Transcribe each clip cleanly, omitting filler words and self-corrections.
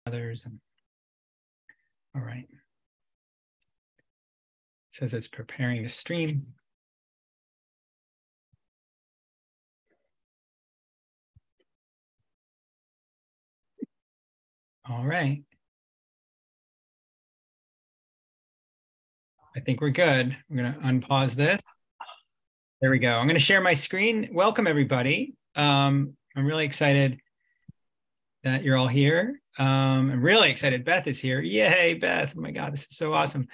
others. All right. It says it's preparing to stream. All right. I think we're good. I'm going to unpause this. There we go. I'm going to share my screen. Welcome, everybody. I'm really excited that you're all here. I'm really excited Beth is here. Yay, Beth. Oh my God, this is so awesome.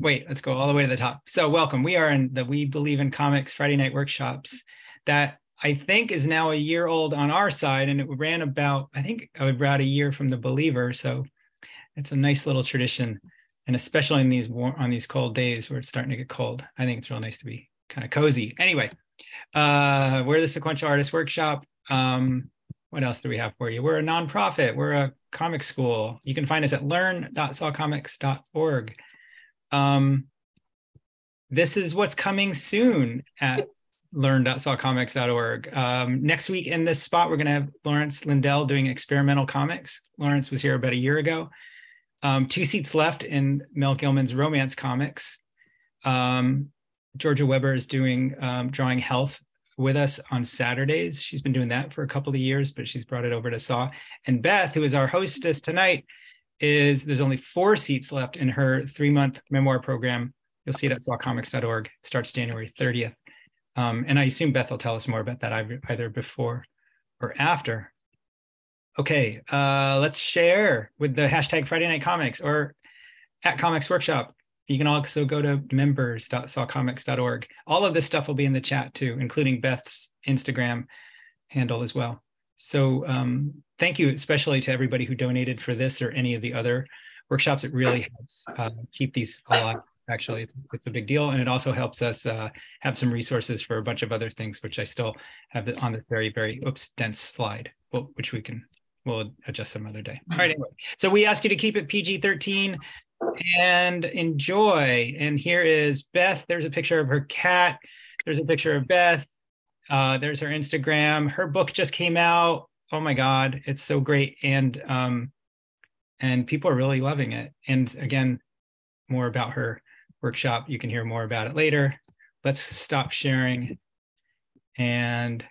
Wait, let's go all the way to the top. So welcome. We are in the We Believe in Comics Friday night workshops that I think is now a year old on our side, and it ran about, I think about a year from the Believer. So it's a nice little tradition. And especially in on these cold days where it's starting to get cold, I think it's real nice to be kind of cozy. Anyway, we're the Sequential Artists Workshop. What else do we have for you? We're a nonprofit. We're a comic school. You can find us at learn.sawcomics.org. This is what's coming soon at learn.sawcomics.org. Next week in this spot, we're going to have Lawrence Lindell doing experimental comics. Lawrence was here about a year ago. 2 seats left in Mel Gilman's romance comics. Georgia Weber is doing Drawing Health with us on Saturdays. She's been doing that for a couple of years, but she's brought it over to Saw. And Beth, who is our hostess tonight, there's only 4 seats left in her 3-month memoir program. You'll see it at sawcomics.org. Starts January 30th. And I assume Beth will tell us more about that either before or after. Okay, let's share with the hashtag Friday Night Comics or at Comics Workshop. You can also go to members.sawcomics.org. All of this stuff will be in the chat too, including Beth's Instagram handle as well. So thank you especially to everybody who donated for this or any of the other workshops. It really helps keep these alive. Actually, it's a big deal. And it also helps us have some resources for a bunch of other things, which I still have on this very, very, dense slide, which we'll adjust some other day. All right, anyway. So we ask you to keep it PG-13 and enjoy. And here is Beth. There's a picture of her cat. There's a picture of Beth. There's her Instagram. Her book just came out. Oh my God, it's so great. And people are really loving it. And again, more about her workshop. You can hear more about it later. Let's stop sharing. And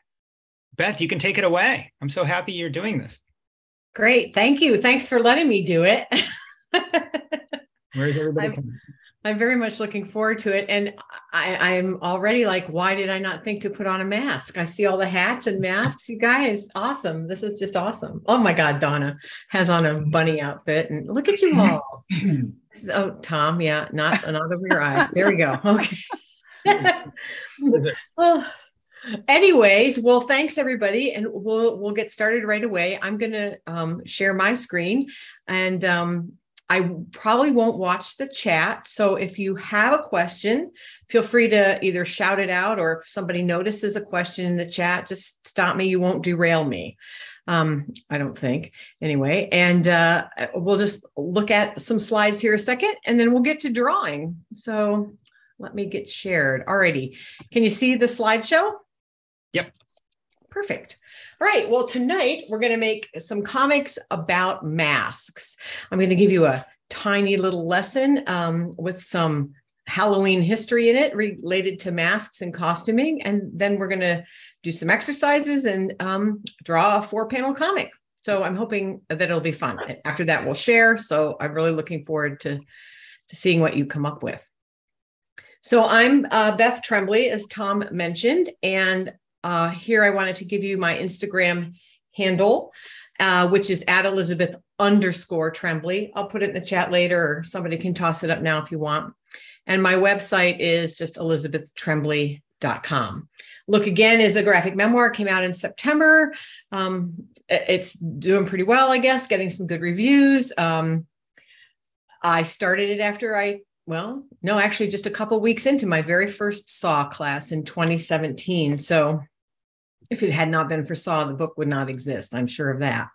Beth, you can take it away. I'm so happy you're doing this. Great. Thank you. Thanks for letting me do it. Where's everybody coming? I'm very much looking forward to it. And I'm already like, why did I not think to put on a mask? I see all the hats and masks. You guys, awesome. This is just awesome. Oh my God, Donna has on a bunny outfit. And look at you all. Oh, Tom, yeah, not over your eyes. There we go. Okay. Oh. Anyways, well, thanks everybody, and we'll get started right away. I'm going to share my screen, and I probably won't watch the chat. So if you have a question, feel free to either shout it out, or if somebody notices a question in the chat, just stop me. You won't derail me. I don't think anyway. And we'll just look at some slides here a second, and then we'll get to drawing. So let me get shared. Alrighty. Can you see the slideshow? Yep. Perfect. All right. Well, tonight we're going to make some comics about masks. I'm going to give you a tiny little lesson with some Halloween history in it related to masks and costuming. And then we're going to do some exercises and draw a 4-panel comic. So I'm hoping that it'll be fun. After that, we'll share. So I'm really looking forward to seeing what you come up with. So I'm Beth Trembly, as Tom mentioned, and here I wanted to give you my Instagram handle, which is @Elizabeth_Trembley. I'll put it in the chat later, or somebody can toss it up now if you want. And my website is just elizabethtrembly.com. Look Again is a graphic memoir, came out in September. It's doing pretty well, I guess, getting some good reviews. I started it after actually just a couple weeks into my very first SAW class in 2017. So if it had not been for SAW, the book would not exist. I'm sure of that.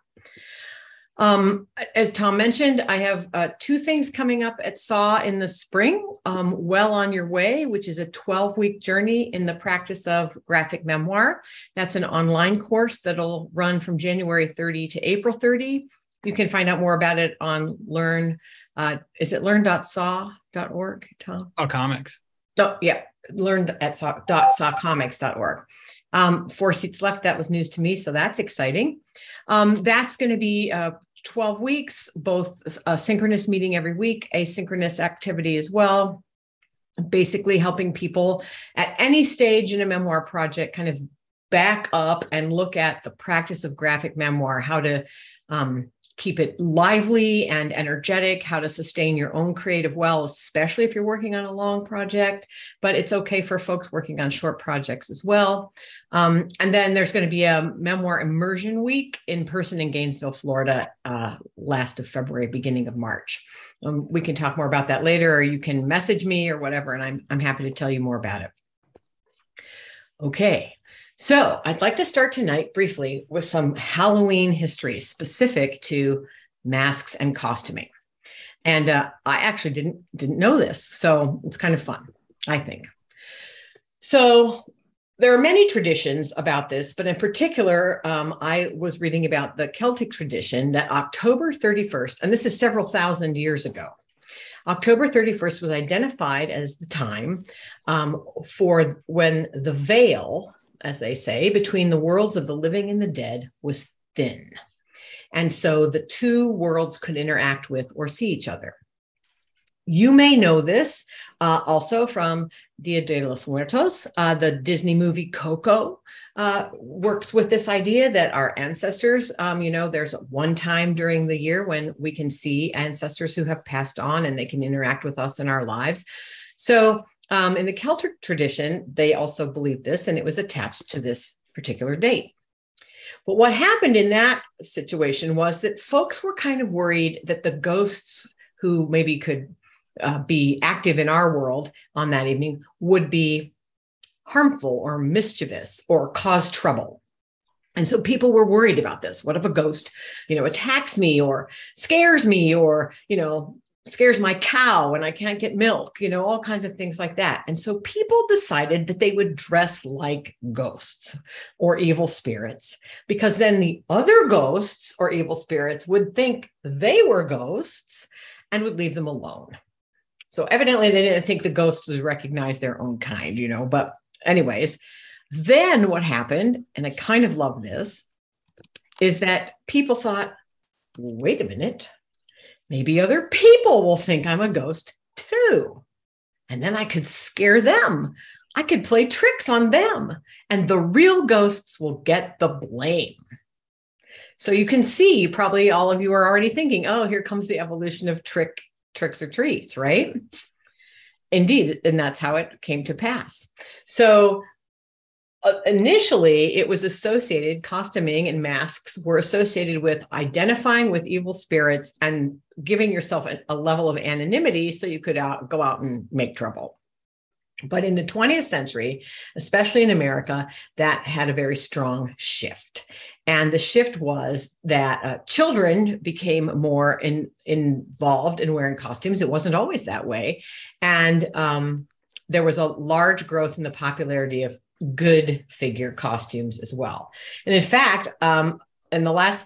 As Tom mentioned, I have 2 things coming up at SAW in the spring. Well on Your Way, which is a 12-week journey in the practice of graphic memoir. That's an online course that'll run from January 30 to April 30. You can find out more about it on is it learn.saw.org, Tom? All comics. Oh, yeah, learn.sawcomics.org. 4 seats left. That was news to me, so that's exciting. That's going to be 12 weeks, both a synchronous meeting every week, asynchronous activity as well, basically helping people at any stage in a memoir project kind of back up and look at the practice of graphic memoir, how to keep it lively and energetic, how to sustain your own creative well, especially if you're working on a long project, but it's okay for folks working on short projects as well. And then there's going to be a memoir immersion week in person in Gainesville, Florida, last of February, beginning of March. We can talk more about that later, or you can message me or whatever, and I'm happy to tell you more about it. Okay. So I'd like to start tonight briefly with some Halloween history specific to masks and costuming. And I actually didn't know this, so it's kind of fun, I think. So there are many traditions about this, but in particular, I was reading about the Celtic tradition that October 31st, and this is several thousand years ago, October 31st was identified as the time for when the veil, as they say, between the worlds of the living and the dead was thin. And so the two worlds could interact with or see each other. You may know this also from Dia de los Muertos. The Disney movie Coco works with this idea that our ancestors, there's one time during the year when we can see ancestors who have passed on and they can interact with us in our lives. So in the Celtic tradition, they also believed this, and it was attached to this particular date. But what happened in that situation was that folks were kind of worried that the ghosts who maybe could be active in our world on that evening would be harmful or mischievous or cause trouble. And so people were worried about this. What if a ghost, attacks me or scares me or, scares my cow and I can't get milk, all kinds of things like that. And so people decided that they would dress like ghosts or evil spirits, because then the other ghosts or evil spirits would think they were ghosts and would leave them alone. So evidently they didn't think the ghosts would recognize their own kind, but anyways, then what happened, and I kind of love this, is that people thought, wait a minute, maybe other people will think I'm a ghost too. And then I could scare them. I could play tricks on them. And the real ghosts will get the blame. So you can see, probably all of you are already thinking, oh, here comes the evolution of tricks or treats, right? Indeed. And that's how it came to pass. So initially, it was associated, costuming and masks were associated with identifying with evil spirits and giving yourself a level of anonymity so you could go out and make trouble. But in the 20th century, especially in America, that had a very strong shift. And the shift was that children became more involved in wearing costumes. It wasn't always that way. And there was a large growth in the popularity of good figure costumes as well. And in fact, in the last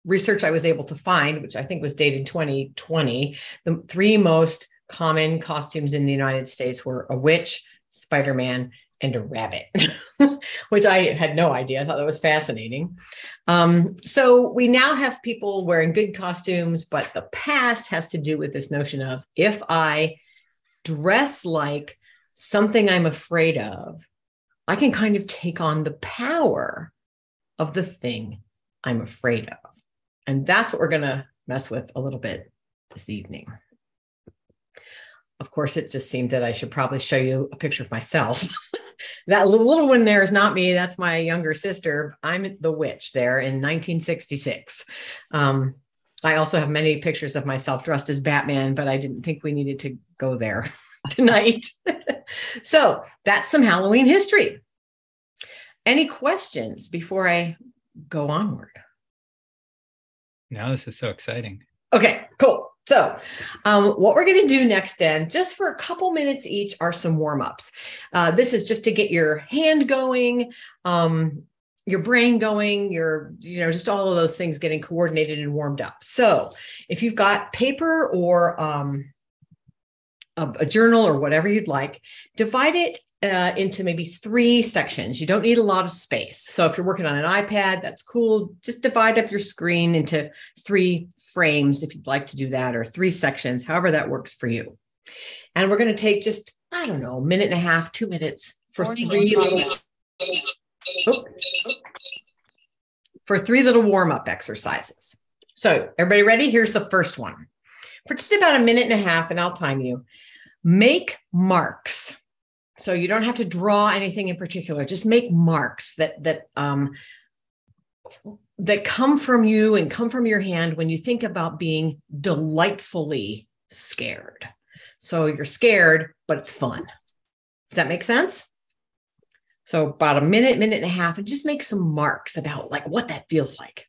research I was able to find, which I think was dated 2020, the 3 most common costumes in the United States were a witch, Spider-Man, and a rabbit, which I had no idea. I thought that was fascinating. So we now have people wearing good costumes, but the past has to do with this notion of, if I dress like something I'm afraid of, I can kind of take on the power of the thing I'm afraid of. And that's what we're going to mess with a little bit this evening. Of course, it just seemed that I should probably show you a picture of myself. That little one there is not me. That's my younger sister. I'm the witch there in 1966. I also have many pictures of myself dressed as Batman, but I didn't think we needed to go there tonight. So that's some Halloween history. Any questions before I go onward? No, this is so exciting. Okay, cool. So what we're going to do next then, just for a couple minutes each, are some warm-ups. This is just to get your hand going. your brain going, just all of those things getting coordinated and warmed up. So if you've got paper or a journal or whatever you'd like, divide it into maybe 3 sections. You don't need a lot of space. So if you're working on an iPad, that's cool. Just divide up your screen into 3 frames if you'd like to do that, or 3 sections, however that works for you. And we're going to take just, I don't know, 1.5 minutes, 2 minutes for 3 little warm-up exercises. So everybody ready? Here's the first one. For just about 1.5 minutes, and I'll time you, make marks. So you don't have to draw anything in particular. Just make marks that come from you and come from your hand when you think about being delightfully scared. So you're scared, but it's fun. Does that make sense? So about 1 minute, 1.5 minutes, and just make some marks about like what that feels like.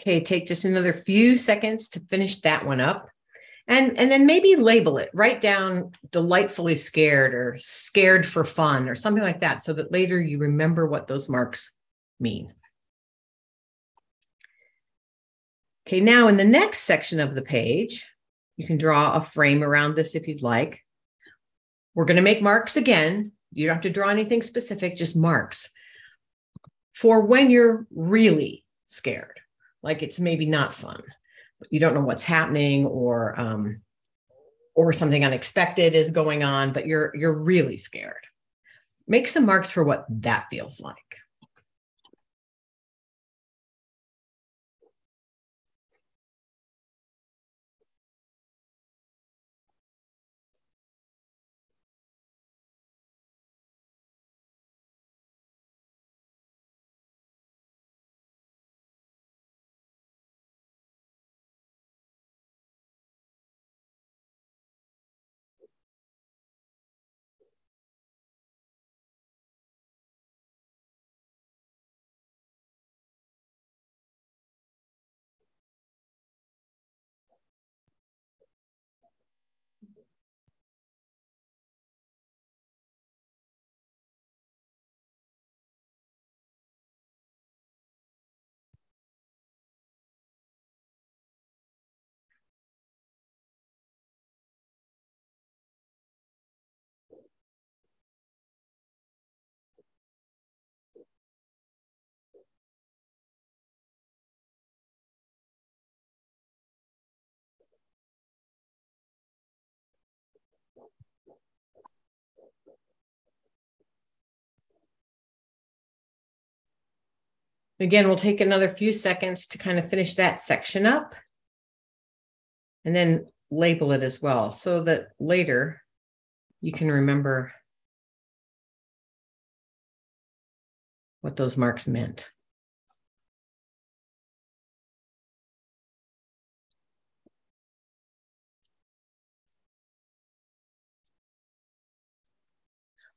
Okay, take just another few seconds to finish that one up. And then maybe label it. Write down delightfully scared or scared for fun or something like that, so that later you remember what those marks mean. Okay, now in the next section of the page, you can draw a frame around this if you'd like. We're going to make marks again. You don't have to draw anything specific, just marks for when you're really scared. Like it's maybe not fun, but you don't know what's happening, or something unexpected is going on, but you're really scared. Make some marks for what that feels like. Again, we'll take another few seconds to kind of finish that section up and then label it as well, so that later you can remember what those marks meant.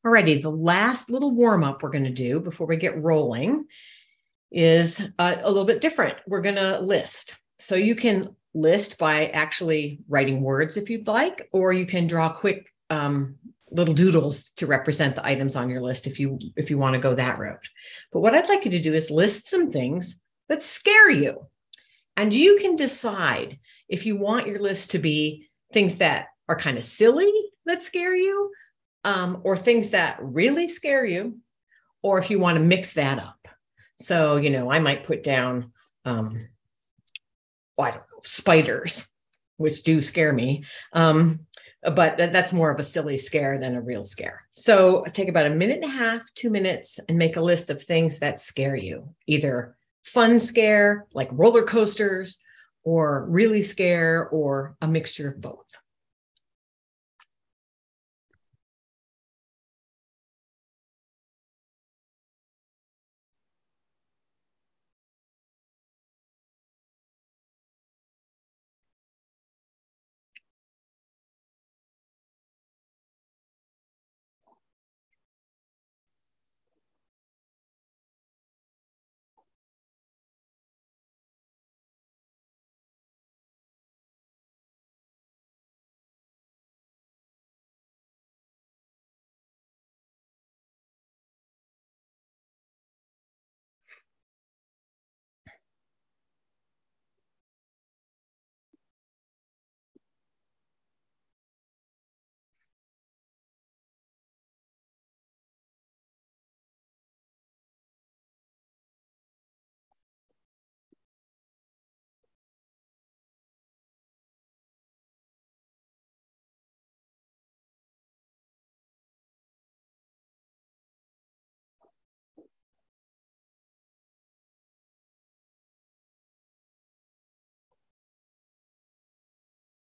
Alrighty, the last little warm up we're going to do before we get rolling is a little bit different. We're going to list. So you can list by actually writing words if you'd like, or you can draw quick little doodles to represent the items on your list if you want to go that route. But what I'd like you to do is list some things that scare you. And you can decide if you want your list to be things that are kind of silly that scare you, or things that really scare you, or if you want to mix that up. So, I might put down, I don't know, spiders, which do scare me. But that's more of a silly scare than a real scare. So take about 1.5 minutes, 2 minutes, and make a list of things that scare you, either fun scare, like roller coasters, or really scare, or a mixture of both.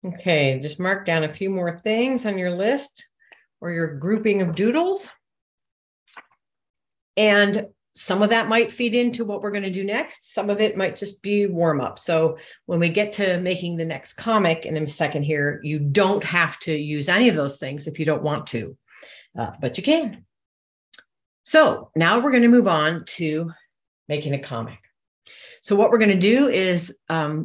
Okay, just mark down a few more things on your list or your grouping of doodles. And some of that might feed into what we're going to do next. Some of it might just be warm up. So when we get to making the next comic in a second here, you don't have to use any of those things if you don't want to, but you can. So now we're going to move on to making a comic. So what we're going to do is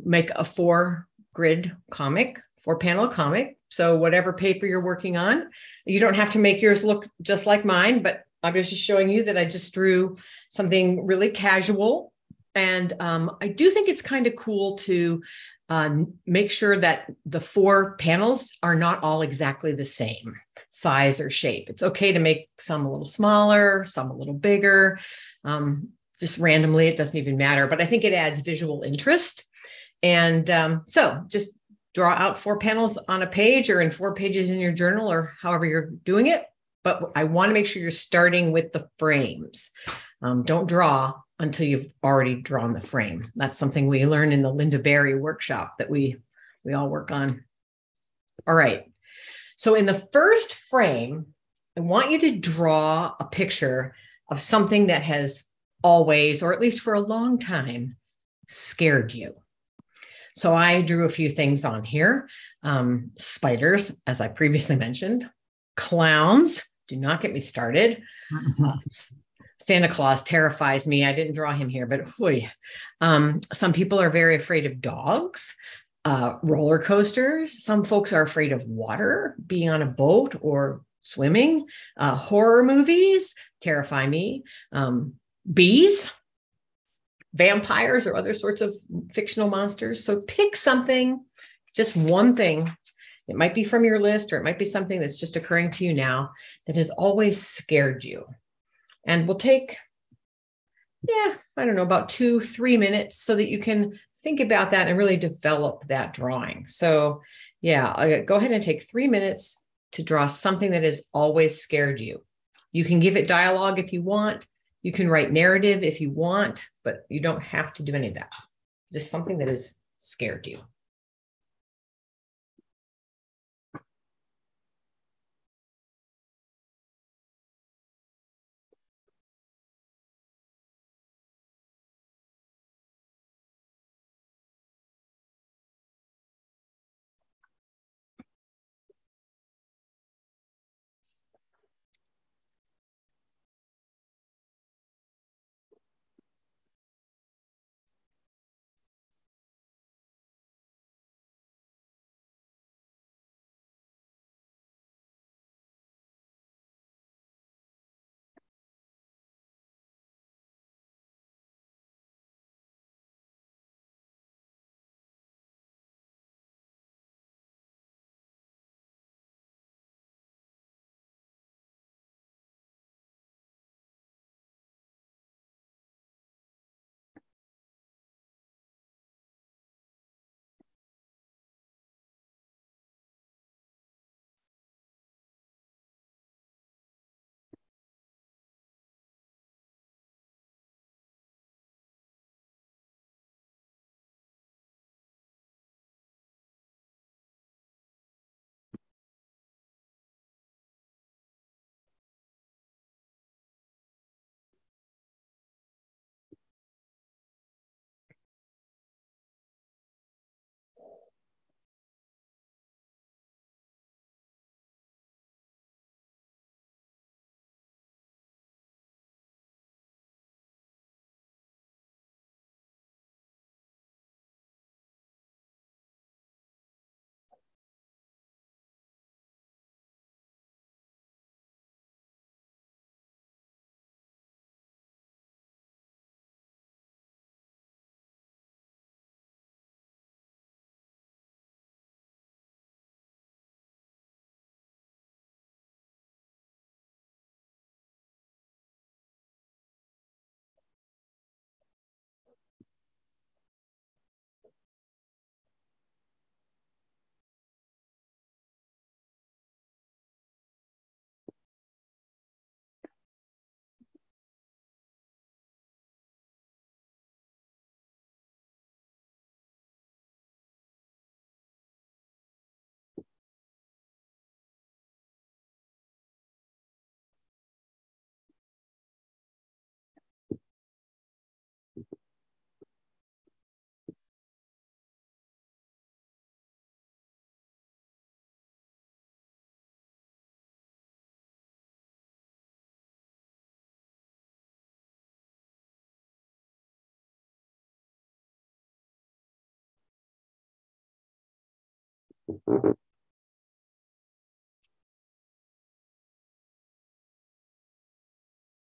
make a 4-grid comic, 4-panel comic. So whatever paper you're working on, you don't have to make yours look just like mine, but I was just showing you that I just drew something really casual. And I do think it's kind of cool to make sure that the 4 panels are not all exactly the same size or shape. It's okay to make some a little smaller, some a little bigger, just randomly. It doesn't even matter, but I think it adds visual interest. And so just draw out 4 panels on a page or in 4 pages in your journal or however you're doing it. But I want to make sure you're starting with the frames. Don't draw until you've already drawn the frame. That's something we learn in the Linda Berry workshop that we all work on. All right. So in the first frame, I want you to draw a picture of something that has always, or at least for a long time, scared you. So I drew a few things on here. Spiders, as I previously mentioned, clowns, do not get me started. Santa Claus terrifies me. I didn't draw him here, but some people are very afraid of dogs, roller coasters. Some folks are afraid of water, being on a boat or swimming. Horror movies terrify me. Bees, vampires, or other sorts of fictional monsters. So pick something, just one thing. It might be from your list, or it might be something that's just occurring to you now that has always scared you. And we'll take, I don't know, about 2-3 minutes so that you can think about that and really develop that drawing. So go ahead and take 3 minutes to draw something that has always scared you. You can give it dialogue if you want. You can write narrative if you want, but you don't have to do any of that. Just something that has scared you.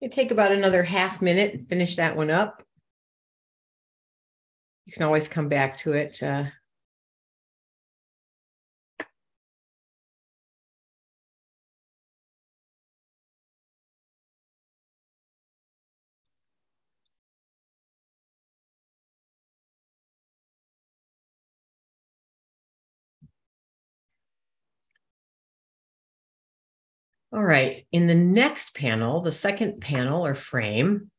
You take about another half minute and finish that one up. You can always come back to it. All right, in the next panel, the second panel or frame,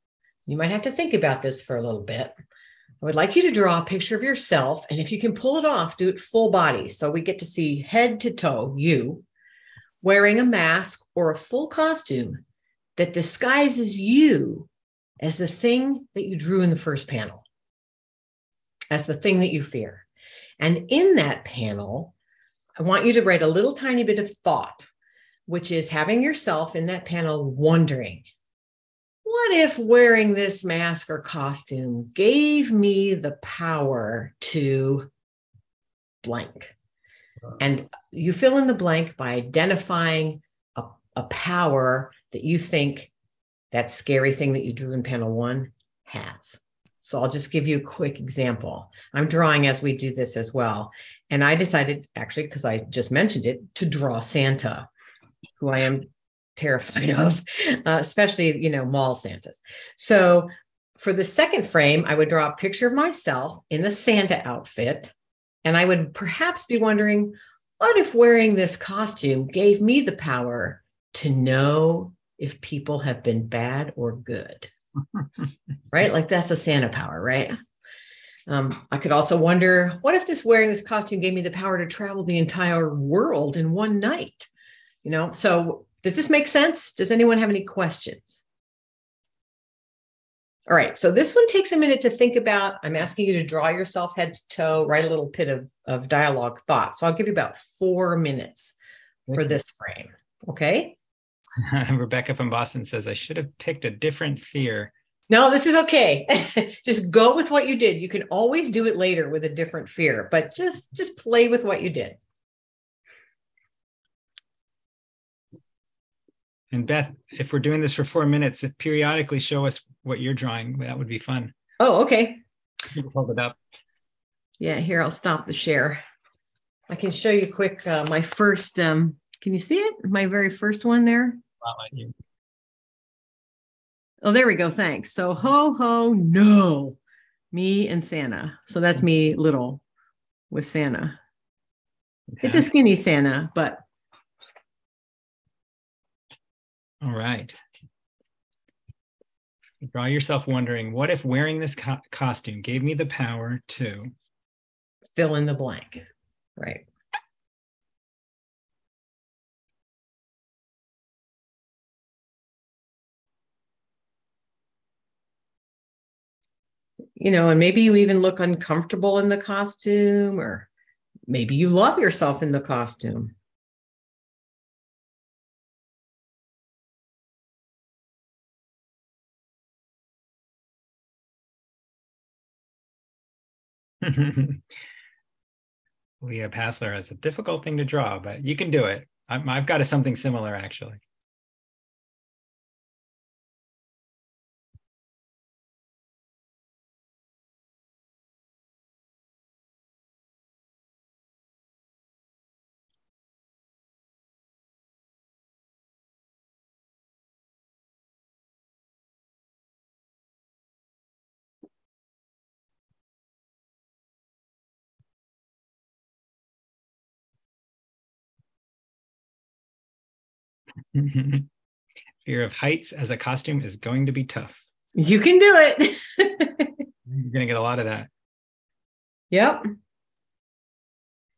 you might have to think about this for a little bit. I would like you to draw a picture of yourself, and if you can pull it off, do it full body. So we get to see head to toe, you, wearing a mask or a full costume that disguises you as the thing that you drew in the first panel, as the thing that you fear. And in that panel, I want you to write a little tiny bit of thought, which is having yourself in that panel wondering, what if wearing this mask or costume gave me the power to blank? And you fill in the blank by identifying a power that you think that scary thing that you drew in panel 1 has. So I'll just give you a quick example. I'm drawing as we do this as well. And I decided, actually, because I just mentioned it, to draw Santa, who I am terrified of, especially, mall Santas. So for the second frame, I would draw a picture of myself in a Santa outfit. And I would perhaps be wondering, what if wearing this costume gave me the power to know if people have been bad or good? Right? Like that's the Santa power, right? I could also wonder, what if wearing this costume gave me the power to travel the entire world in one night? So does this make sense? Does anyone have any questions? All right, so this one takes a minute to think about. I'm asking you to draw yourself head to toe, write a little bit of dialogue thought. So I'll give you about 4 minutes for this frame, okay? Rebecca from Boston says, I should have picked a different fear. No, this is okay. Just go with what you did. You can always do it later with a different fear, but just play with what you did. And Beth, if we're doing this for 4 minutes, if periodically show us what you're drawing, that would be fun. Oh, okay. Hold it up. Yeah, here, I'll stop the share. I can show you quick my first, can you see it? My very first one there? Oh, there we go. Thanks. So ho, ho, no, me and Santa. So that's me little with Santa. It's a skinny Santa, but. All right. So draw yourself wondering, what if wearing this costume gave me the power to fill in the blank, right? And maybe you even look uncomfortable in the costume, or maybe you love yourself in the costume. Leah Passler has a difficult thing to draw, but you can do it. I've got something similar, actually. Fear of heights as a costume is going to be tough. You can do it. You're going to get a lot of that. Yep.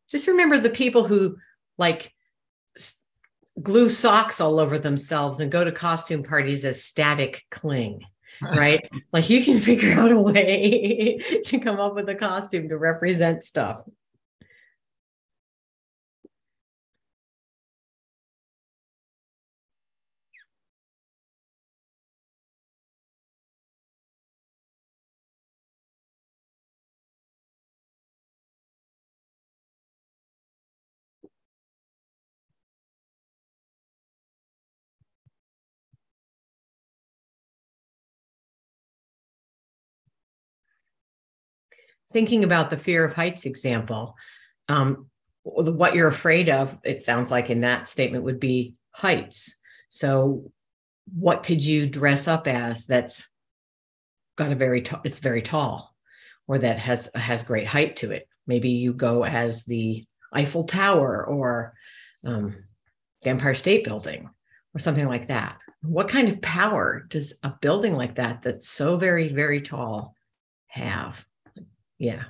Just remember the people who glue socks all over themselves and go to costume parties as static cling, right? Like you can figure out a way to come up with a costume to represent stuff. thinking about the fear of heights example, what you're afraid of, it sounds like in that statement would be heights. So what could you dress up as that's got it's very tall, or that has great height to it? Maybe you go as the Eiffel Tower or the Empire State Building or something like that. What kind of power does a building like that that's so very, very tall have? Yeah.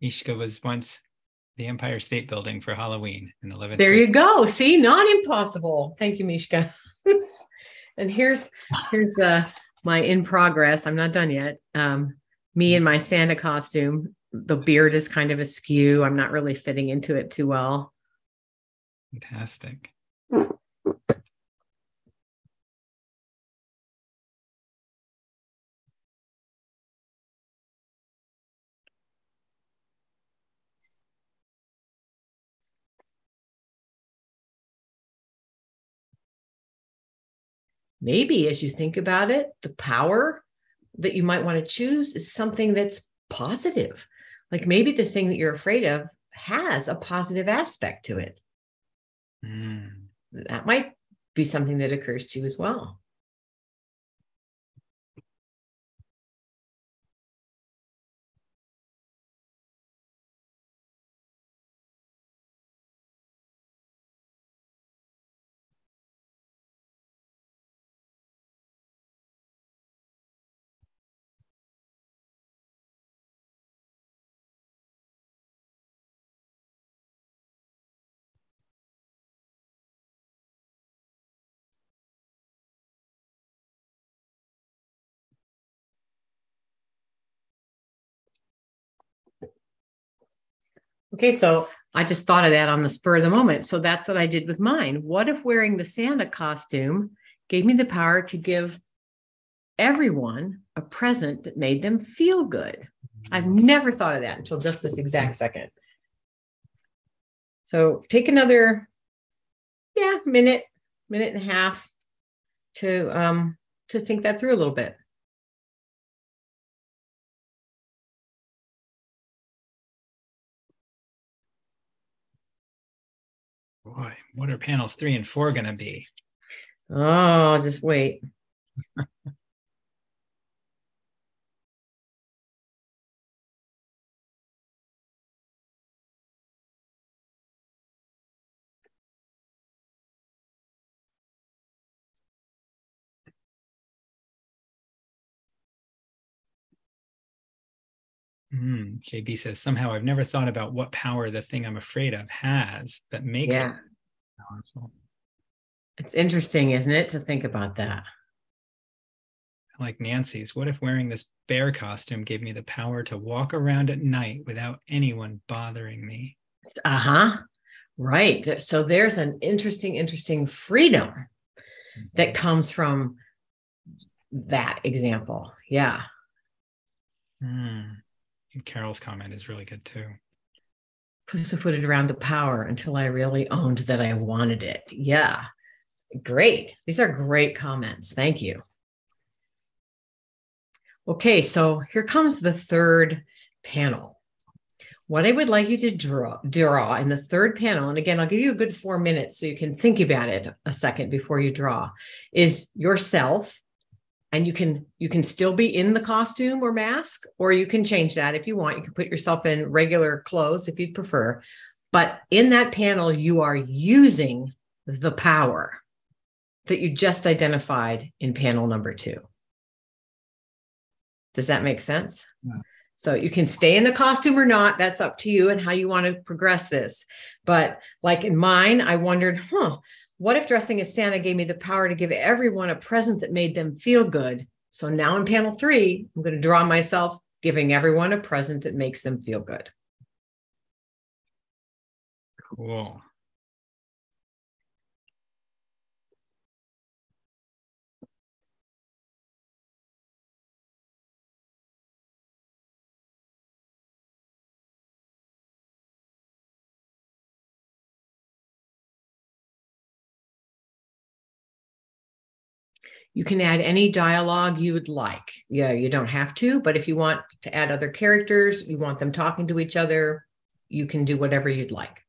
Mishka was once the Empire State Building for Halloween in 11th There grade. you go. See, not impossible. Thank you, Mishka. And here's my in progress. I'm not done yet. Me in my Santa costume. The beard is kind of askew. I'm not really fitting into it too well. Fantastic. Maybe as you think about it, the power that you might want to choose is something that's positive. Like maybe the thing that you're afraid of has a positive aspect to it. That might be something that occurs to you as well. Okay, so I just thought of that on the spur of the moment. So that's what I did with mine. What if wearing the Santa costume gave me the power to give everyone a present that made them feel good? I've never thought of that until just this exact second. So take another, minute and a half to think that through a little bit. Boy, what are panels 3 and 4 going to be? Oh, just wait. JB says, somehow I've never thought about what power the thing I'm afraid of has that makes it powerful. It's interesting, isn't it, to think about that? Like Nancy's, what if wearing this bear costume gave me the power to walk around at night without anyone bothering me? Right. So there's an interesting freedom that comes from that example. Yeah. And Carol's comment is really good too. Pussyfooted around the power until I really owned that I wanted it. Yeah. Great. These are great comments. Thank you. Okay, so here comes the third panel. What I would like you to draw in the third panel, and again, I'll give you a good 4 minutes so you can think about it a second before you draw, is yourself. And you can still be in the costume or mask, or you can change that if you want. You can put yourself in regular clothes if you'd prefer. But in that panel, you are using the power that you just identified in panel number 2. Does that make sense? Yeah. So you can stay in the costume or not. That's up to you and how you want to progress this. But like in mine, I wondered, what if dressing as Santa gave me the power to give everyone a present that made them feel good? So now in panel 3, I'm going to draw myself giving everyone a present that makes them feel good. Cool. You can add any dialogue you would like. Yeah, you don't have to, but if you want to add other characters, you want them talking to each other, you can do whatever you'd like.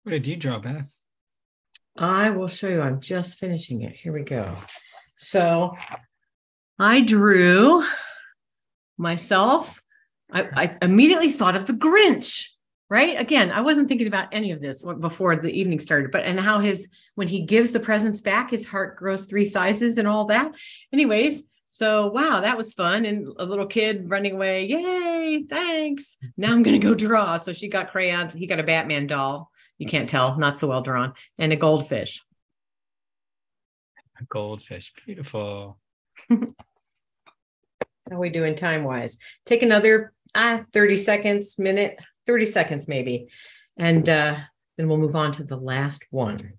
What did you draw, Beth? I will show you. I'm just finishing it. Here we go. So I drew myself. I immediately thought of the Grinch, right? Again, I wasn't thinking about any of this before the evening started, but and how when he gives the presents back, his heart grows 3 sizes and all that. Anyways, so wow, that was fun. And a little kid running away. Yay, thanks. Now I'm going to go draw. So she got crayons. He got a Batman doll. You can't tell, not so well drawn, and a goldfish. A goldfish. Beautiful. How are we doing time-wise? Take another 30 seconds, minute, 30 seconds maybe. And then we'll move on to the last one.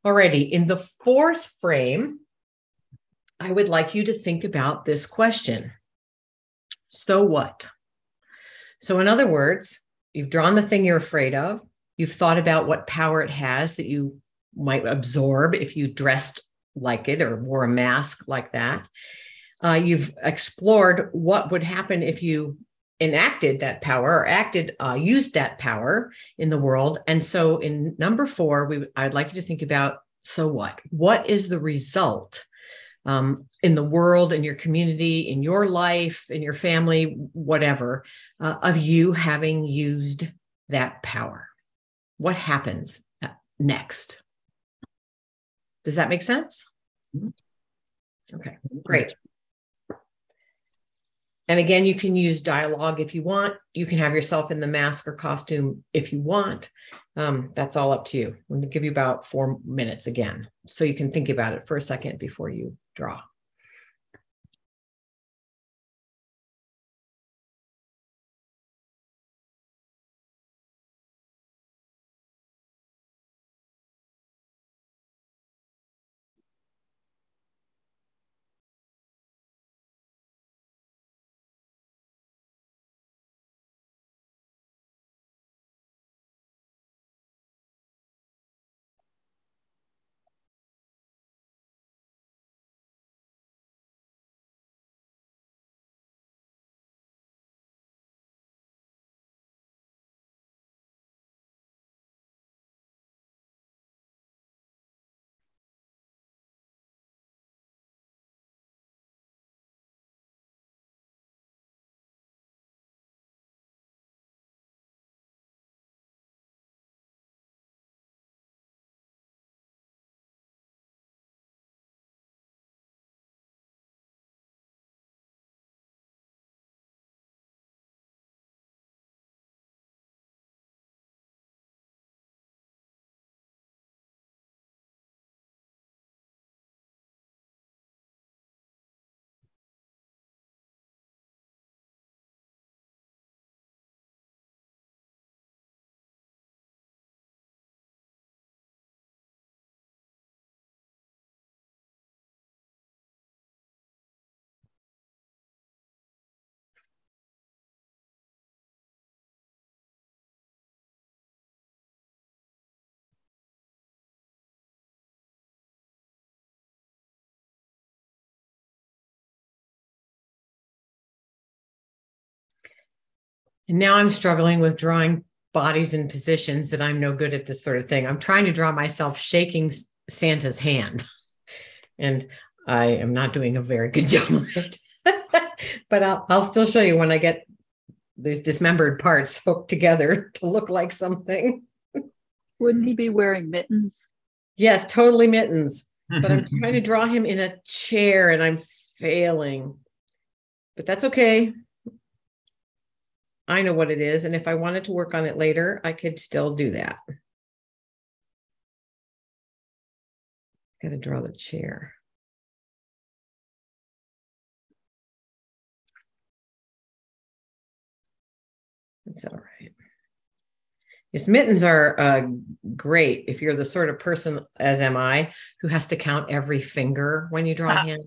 Alrighty, in the 4th frame, I would like you to think about this question. So what? So in other words, you've drawn the thing you're afraid of. You've thought about what power it has that you might absorb if you dressed like it or wore a mask like that. You've explored what would happen if you enacted that power or used that power in the world. And so in number 4, I'd like you to think about, so what? What is the result in the world, in your community, in your life, in your family, whatever, of you having used that power? What happens next? Does that make sense? Okay, great. And again, you can use dialogue if you want. You can have yourself in the mask or costume if you want. That's all up to you. I'm going to give you about 4 minutes again, so you can think about it for a second before you draw. And now I'm struggling with drawing bodies and positions that I'm no good at this sort of thing. I'm trying to draw myself shaking Santa's hand, and I am not doing a very good job of it. But I'll still show you when I get these dismembered parts hooked together to look like something. Wouldn't he be wearing mittens? Yes, totally mittens. But I'm trying to draw him in a chair and I'm failing. But that's okay. I know what it is. And if I wanted to work on it later, I could still do that. Got to draw the chair. That's all right. Yes, mittens are great if you're the sort of person, as am I, who has to count every finger when you draw a hand.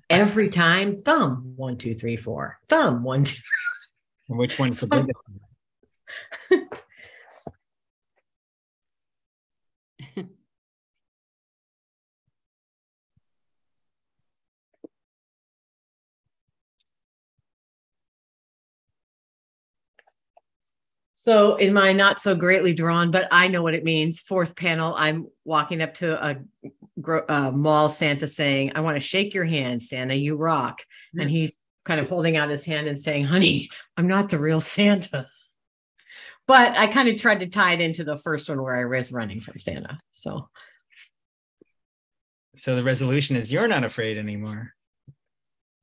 Every time, thumb, 1, 2, 3, 4. Thumb, 1, 2, 3. And which one's the biggest? So in my not so greatly drawn, but I know what it means, 4th panel, I'm walking up to a mall Santa saying, I want to shake your hand, Santa, you rock. And he's kind of holding out his hand and saying, honey, I'm not the real Santa. But I kind of tried to tie it into the first one where I was running from Santa. So the resolution is you're not afraid anymore.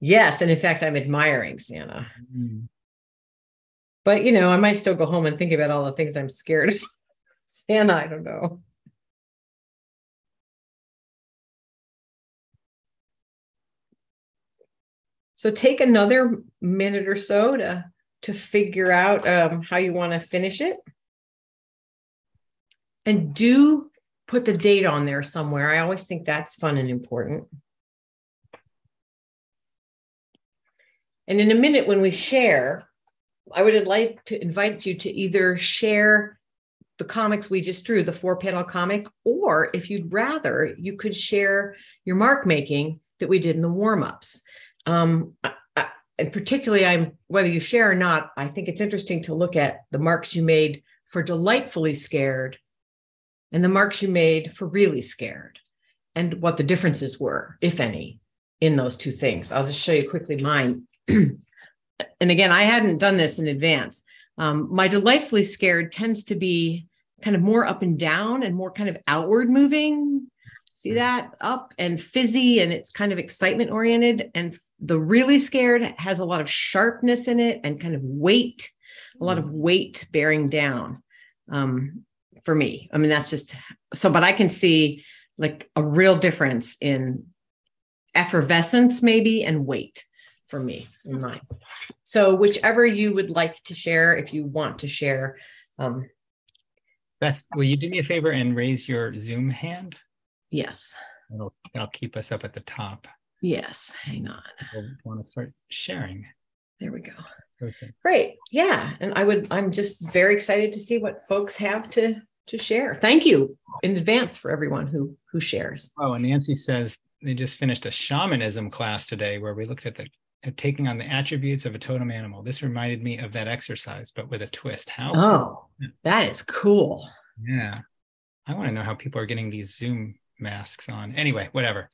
Yes. And in fact, I'm admiring Santa. But, you know, I might still go home and think about all the things I'm scared of. Santa, I don't know. So take another minute or so to figure out how you want to finish it. And do put the date on there somewhere. I always think that's fun and important. And in a minute, when we share, I would like to invite you to either share the comics we just drew, the 4-panel comic, or if you'd rather, you could share your mark making that we did in the warm-ups. And particularly, whether you share or not, I think it's interesting to look at the marks you made for delightfully scared and the marks you made for really scared, and what the differences were, if any, in those two things. I'll just show you quickly mine. And again, I hadn't done this in advance. My delightfully scared tends to be kind of more up and down and more kind of outward moving. See that? Up and fizzy, and it's kind of excitement oriented. And the really scared has a lot of sharpness in it and kind of weight, a lot of weight bearing down for me. I mean, that's just so, but I can see like a real difference in effervescence maybe and weight for me in mine. So whichever you would like to share, if you want to share. Beth, will you do me a favor and raise your Zoom hand? Yes. That'll keep us up at the top. Yes, hang on. We'll want to start sharing. There we go. Okay. Great. Yeah. And I'm just very excited to see what folks have to share. Thank you in advance for everyone who shares. Oh, and Nancy says they just finished a shamanism class today where we looked at taking on the attributes of a totem animal. This reminded me of that exercise, but with a twist. How? Oh, that is cool. Yeah. I want to know how people are getting these Zoom masks on. Anyway, whatever.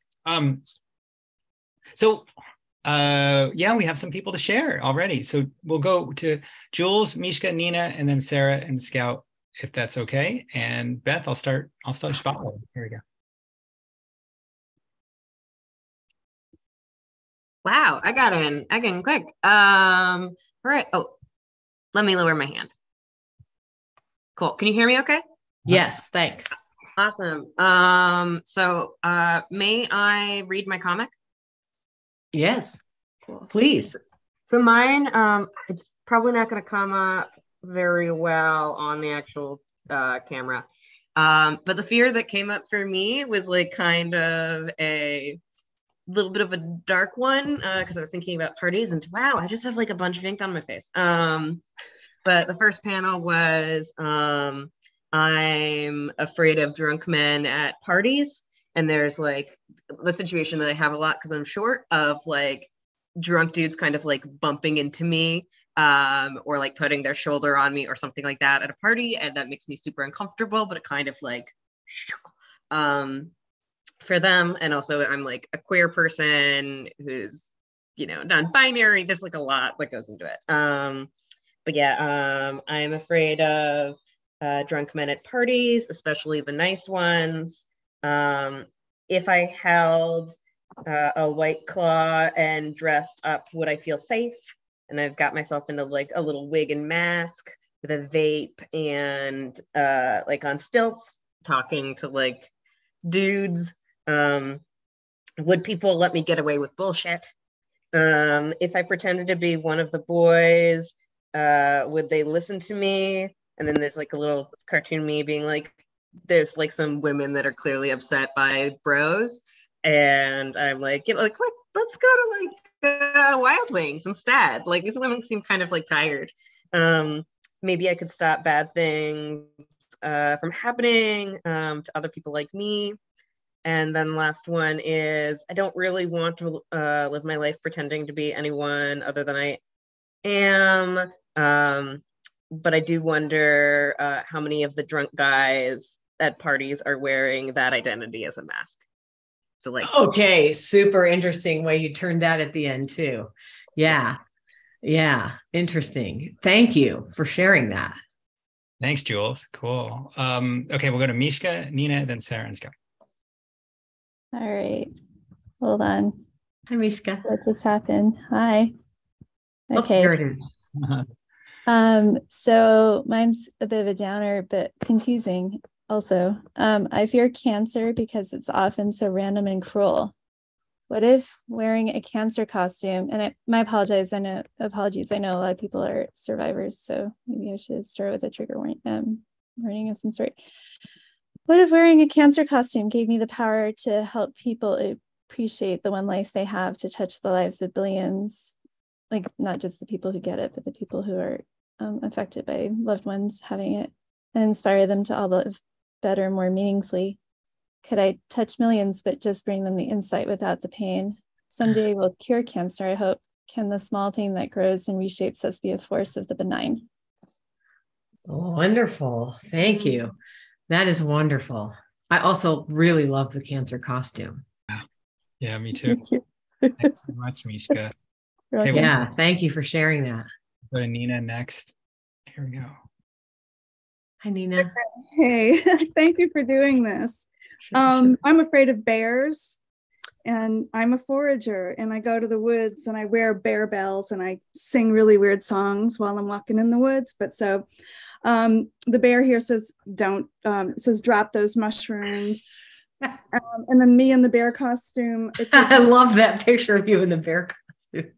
Yeah, we have some people to share already. So we'll go to Jules, Mishka, Nina, and then Sarah and Scout, if that's okay. And Beth, I'll start spotlighting. Here we go. Wow, I got in quick. All right. Oh, let me lower my hand. Cool. Can you hear me okay? Yes, thanks. Awesome. So may I read my comic? Yes, Cool. please. So mine, it's probably not going to come up very well on the actual camera. But the fear that came up for me was like kind of a little bit of a dark one because I was thinking about parties and wow, I just have like a bunch of ink on my face. But the first panel was I'm afraid of drunk men at parties. And there's like the situation that I have a lot because I'm short of like drunk dudes kind of like bumping into me or like putting their shoulder on me or something like that at a party. And that makes me super uncomfortable, but it kind of like for them. And also I'm like a queer person who's, non-binary. There's like a lot that goes into it. But yeah, I'm afraid of drunk men at parties, especially the nice ones. If I held a White Claw and dressed up, would I feel safe? And I've got myself into like a little wig and mask with a vape and like on stilts talking to like dudes. Would people let me get away with bullshit? If I pretended to be one of the boys, would they listen to me? And then there's like a little cartoon me being like, there's like some women that are clearly upset by bros. And I'm like, let's go to like Wild Wings instead. Like these women seem kind of like tired. Maybe I could stop bad things from happening to other people like me. And then last one is, I don't really want to live my life pretending to be anyone other than I am. But I do wonder how many of the drunk guys at parties are wearing that identity as a mask. So like, okay, super interesting way you turned that at the end too. Yeah, interesting. Thank you for sharing that. Thanks, Jules. Cool. Okay, we'll go to Mishka, Nina, then Sarah and Scott. All right, hold on. Hi, Mishka. What just happened? Hi. Okay. There it is. So mine's a bit of a downer, but confusing also. I fear cancer because it's often so random and cruel. What if wearing a cancer costume, and apologies, I know a lot of people are survivors, so maybe I should start with a trigger warning of some sort. What if wearing a cancer costume gave me the power to help people appreciate the one life they have, to touch the lives of billions, like not just the people who get it, but the people who are affected by loved ones having it. and inspire them to all live better, more meaningfully? Could I touch millions, but just bring them the insight without the pain? Someday we'll cure cancer, I hope. Can the small thing that grows and reshapes us be a force of the benign? Wonderful. Thank you. That is wonderful. I also really love the cancer costume. Yeah, me too. Thank you. Thanks so much, Mishka. Okay, Yeah, thank you for sharing that. We'll go to Nina next. Here we go. Hi, Nina. Hey, thank you for doing this. Sure. I'm afraid of bears, and I'm a forager, and I go to the woods and I wear bear bells and I sing really weird songs while I'm walking in the woods. But so the bear here says, don't, says, drop those mushrooms. And then me in the bear costume. It says, I love that picture of you in the bear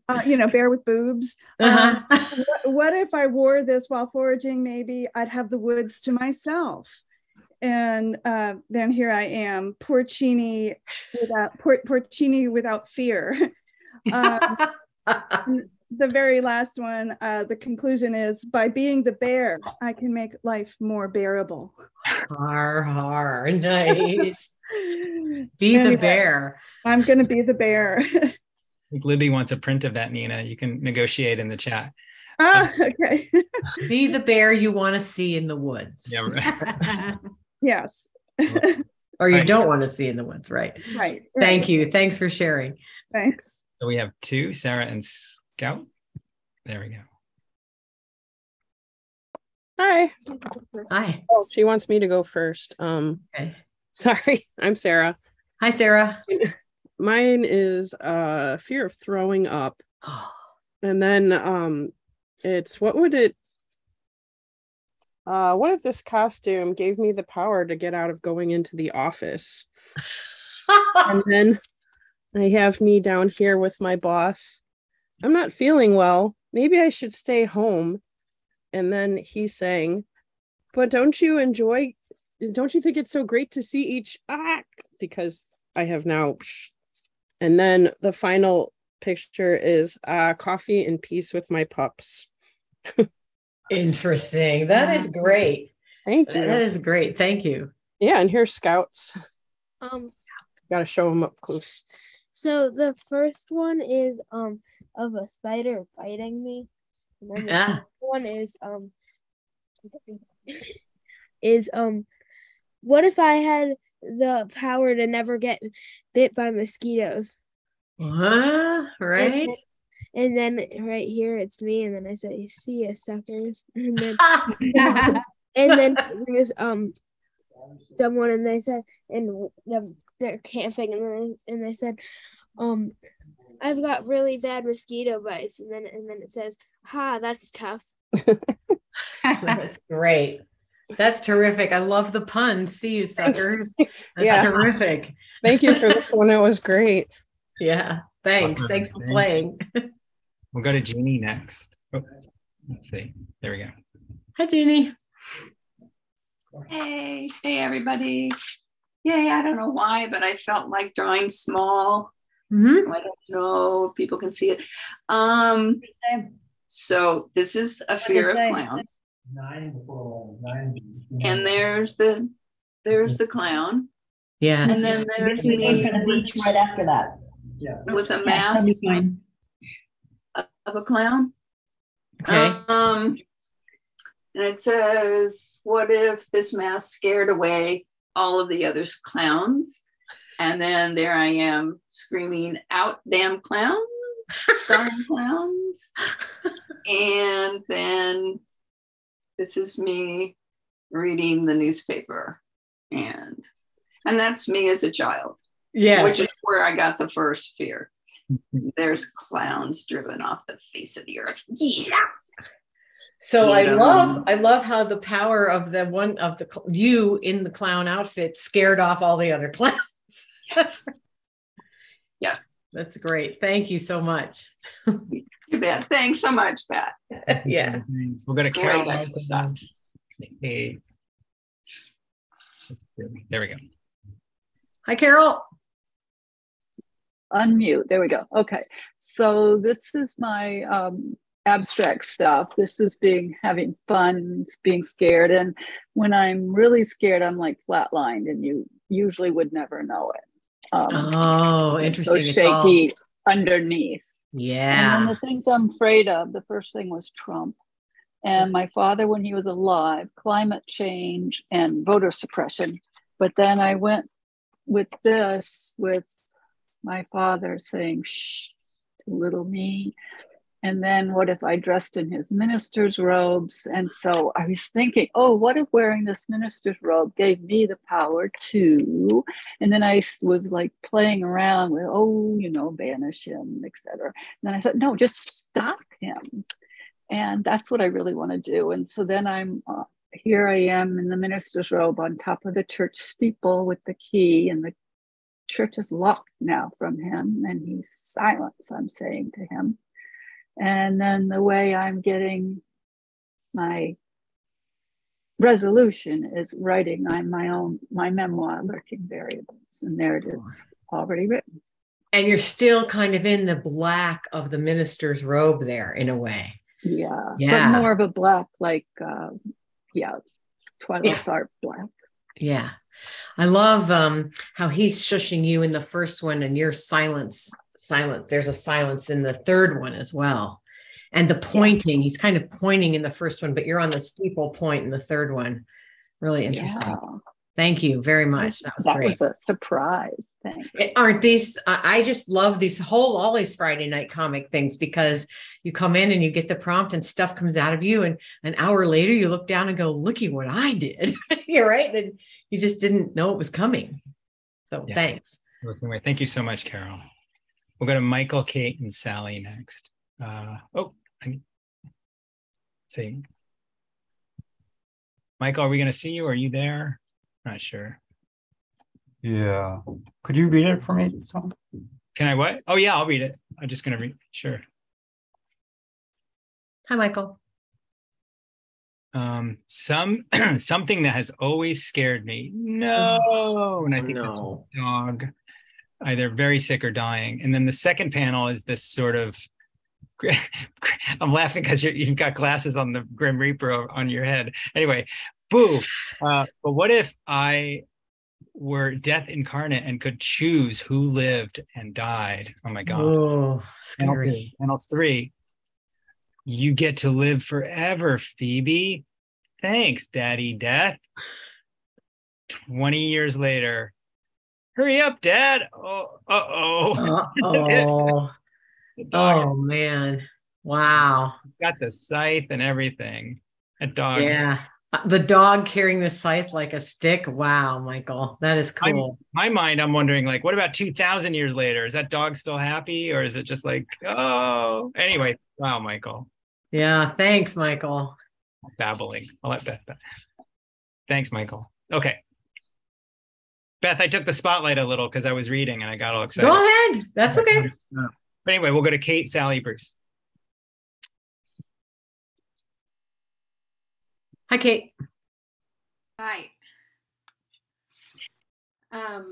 costume. Bear with boobs. What if I wore this while foraging? Maybe I'd have the woods to myself. And then here I am, porcini without fear. The very last one, the conclusion is, by being the bear, I can make life more bearable. Har, nice. Be the bear. I'm going to be the bear. I think Libby wants a print of that, Nina. You can negotiate in the chat. Okay. Be the bear you want to see in the woods. Yeah, right. Yes. Or you don't want to see in the woods, right? Right. Thank you. Thanks for sharing. Thanks. So we have two, Sarah and Scout. There we go. Hi. Hi. Oh, she wants me to go first. Okay. Sorry, I'm Sarah. Hi, Sarah. Mine is fear of throwing up. And then it's what if this costume gave me the power to get out of going into the office? And then I have me down here with my boss. I'm not feeling well. Maybe I should stay home. And then he's saying, but don't you think it's so great to see each because I have now. And then the final picture is coffee and peace with my pups. Interesting. That is great. Thank you. That is great. Thank you. Yeah, and here's Scouts. Gotta show them up close. So the first one is of a spider biting me. And then the second one is what if I had the power to never get bit by mosquitoes? Right. And then right here it's me, and then I say, "See ya, suckers." And then and then there's someone, and they said, and they're camping, and they said, I've got really bad mosquito bites, and then it says, "Ha, that's tough." That's great. That's terrific. I love the puns. See you, suckers. That's terrific. Thank you for this one. It was great. Yeah. Thanks. Thanks for playing. We'll go to Jeannie next. Oh, let's see. There we go. Hi, Jeannie. Hey, everybody. Yay, I don't know why, but I felt like drawing small. Mm-hmm. I don't know if people can see it. So this is a fear of clowns. And there's the clown. Yeah. And then there's me right after that. Yeah. With a mask of a clown. Okay. And it says, what if this mask scared away all of the other clowns? And then there I am screaming out, damn clowns, darn clowns. And then this is me reading the newspaper. And that's me as a child. Yes. Which is where I got the first fear. There's clowns driven off the face of the earth. Yeah. So I love how the power of you in the clown outfit scared off all the other clowns. Yes. Yes. That's great. Thank you so much. You bet. Thanks so much, Pat. Yeah. We'll go to Carol. Hey. There we go. Hi, Carol. Unmute. There we go. Okay. So this is my abstract stuff. This is having fun, being scared. And when I'm really scared, I'm like flatlined, and you usually would never know it. Oh, interesting. So shaky underneath. Yeah. And then the things I'm afraid of, the first thing was Trump. And my father, when he was alive, climate change and voter suppression. But then I went with my father saying, shh, to little me. And then what if I dressed in his minister's robes? And so I was thinking, oh, what if wearing this minister's robe gave me the power to? And then I was like playing around with, banish him, etc. And then I thought, no, just stop him. And that's what I really want to do. And so then here I am in the minister's robe on top of the church steeple with the key, and the church is locked now from him, and he's silent. So I'm saying to him. And then the way I'm getting my resolution is writing on my memoir, Lurking Variables. And there it is, already written. And you're still kind of in the black of the minister's robe there, in a way. Yeah. Yeah. But more of a black, like, Twilight Art black. Yeah. I love how he's shushing you in the first one, and you're silent. There's a silence in the third one as well. And the pointing, he's kind of pointing in the first one, but you're on the steeple point in the third one. Really interesting. Yeah. Thank you very much. That was great. That was a surprise. Thanks. Aren't these, I just love all these Friday night comic things, because you come in and you get the prompt and stuff comes out of you. And an hour later you look down and go, looky what I did. You're right. And you just didn't know it was coming. So thanks. Thank you so much, Carol. We'll go to Michael, Kate, and Sally next. Let's see. Michael, are we going to see you? Are you there? Not sure. Yeah. Could you read it for me? Can I what? Oh, yeah, I'll read it. I'm just going to read. Sure. Hi, Michael. Something that has always scared me. No. And I think that's a dog, either very sick or dying. And then the second panel is this sort of, I'm laughing because you've got glasses on the Grim Reaper on your head. Anyway, boo. But what if I were death incarnate and could choose who lived and died? Oh my God. Oh, scary. Panel 3. You get to live forever, Phoebe. Thanks, Daddy Death. 20 years later. Hurry up, Dad. Oh man. Wow. Got the scythe and everything. That dog. Yeah. The dog carrying the scythe like a stick. Wow, Michael. That is cool. My mind, I'm wondering, like, what about 2,000 years later? Is that dog still happy? Or is it just like, oh, anyway, wow, Michael. Yeah. Thanks, Michael. Babbling. I'll let Beth. Thanks, Michael. Okay. Beth, I took the spotlight a little because I was reading and I got all excited. Go ahead. That's okay. But anyway, we'll go to Kate, Sally, Bruce. Hi, Kate. Hi. I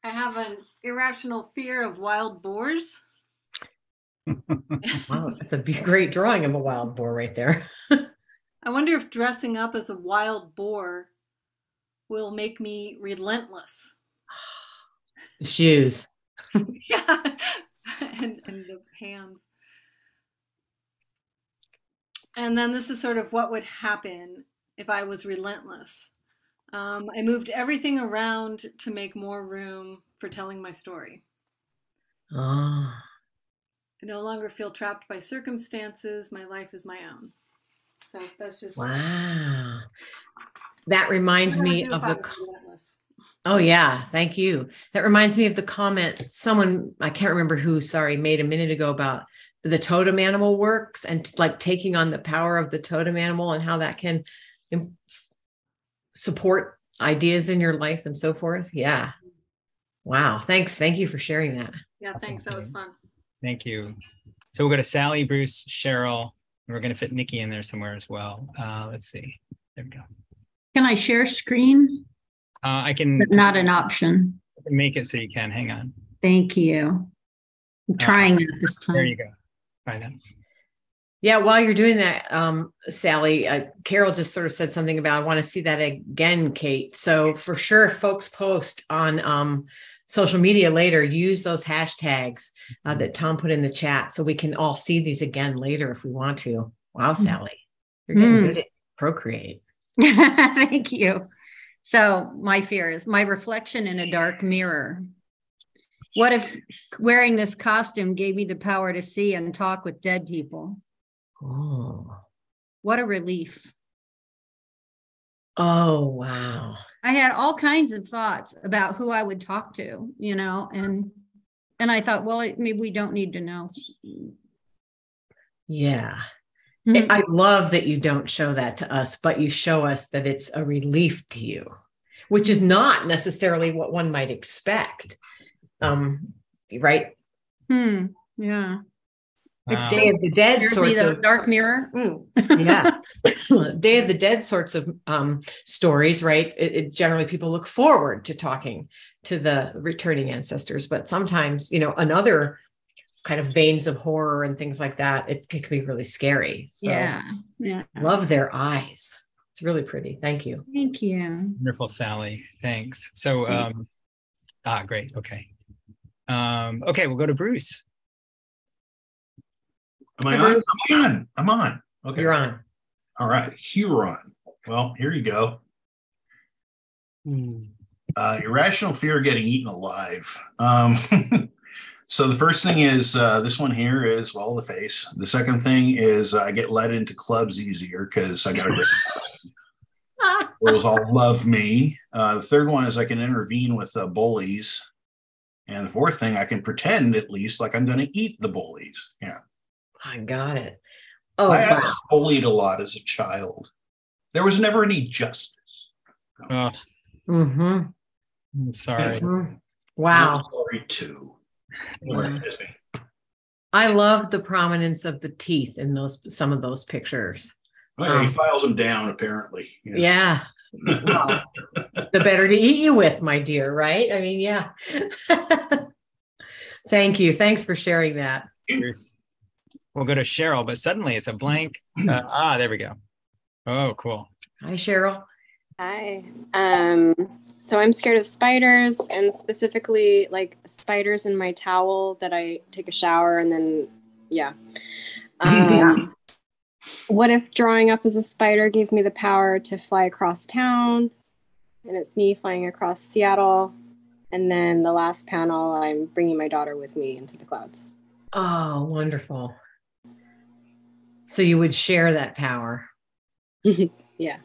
have an irrational fear of wild boars. Wow, that's a great drawing of a wild boar right there. I wonder if dressing up as a wild boar will make me relentless. The shoes. Yeah, and the hands. And then this is sort of what would happen if I was relentless. I moved everything around to make more room for telling my story. Oh. I no longer feel trapped by circumstances. My life is my own. So that's just... Wow. That reminds me of the... Oh, yeah. Thank you. That reminds me of the comment someone, I can't remember who, made a minute ago about the totem animal works and like taking on the power of the totem animal and how that can support ideas in your life and so forth. Yeah. Wow. Thanks. Thank you for sharing that. Yeah. Thanks. That was fun. Thank you. So we'll go to Sally, Bruce, Cheryl, and we're going to fit Nikki in there somewhere as well. Let's see. There we go. Can I share screen? I can. But not an option. I can make it so you can. Hang on. Thank you. I'm trying it this time. There you go. Try that. Yeah, while you're doing that, Sally, Carol just sort of said something about, I want to see that again, Kate. So for sure, if folks post on social media later, use those hashtags that Tom put in the chat so we can all see these again later if we want to. Wow, Sally, you're getting good at Procreate. Thank you. So my fear is my reflection in a dark mirror. What if wearing this costume gave me the power to see and talk with dead people? Oh, what a relief. Oh, wow. I had all kinds of thoughts about who I would talk to, you know, and I thought, well, maybe we don't need to know. Yeah. I love that you don't show that to us, but you show us that it's a relief to you, which is not necessarily what one might expect. Right? Yeah. It's Day of the Dead sorts of dark mirror. Yeah. Day of the Dead sorts of stories, right? It generally people look forward to talking to the returning ancestors, but sometimes, you know, another kind of veins of horror and things like that, it can be really scary. So yeah. Love their eyes. It's really pretty. Thank you. Thank you. Wonderful, Sally. Thanks. So great. Okay. Okay, we'll go to Bruce. Am I on? I'm on. I'm on. Okay. You're on. All right. Huron. Well, here you go. Irrational fear of getting eaten alive. So the first thing is this one here is, well, the face. The second thing is I get let into clubs easier because I got a great girls all love me. The third one is I can intervene with bullies. And the fourth thing, I can pretend at least like I'm going to eat the bullies. Yeah. I got it. Oh, I was bullied a lot as a child. There was never any justice. Oh. I'm sorry. Wow. I'm sorry too. Yeah. I love the prominence of the teeth in some of those pictures. Well, he files them down, apparently. Yeah. Wow. The better to eat you with, my dear, right? I mean, yeah. Thank you. Thanks for sharing that. We'll go to Cheryl, but suddenly it's a blank. There we go. Oh, cool. Hi, Cheryl. Hi. So I'm scared of spiders, and specifically like spiders in my towel that I take a shower and then, yeah. What if drawing up as a spider gave me the power to fly across town, and it's me flying across Seattle, and then the last panel, I'm bringing my daughter with me into the clouds. Oh, wonderful. So you would share that power. Yeah.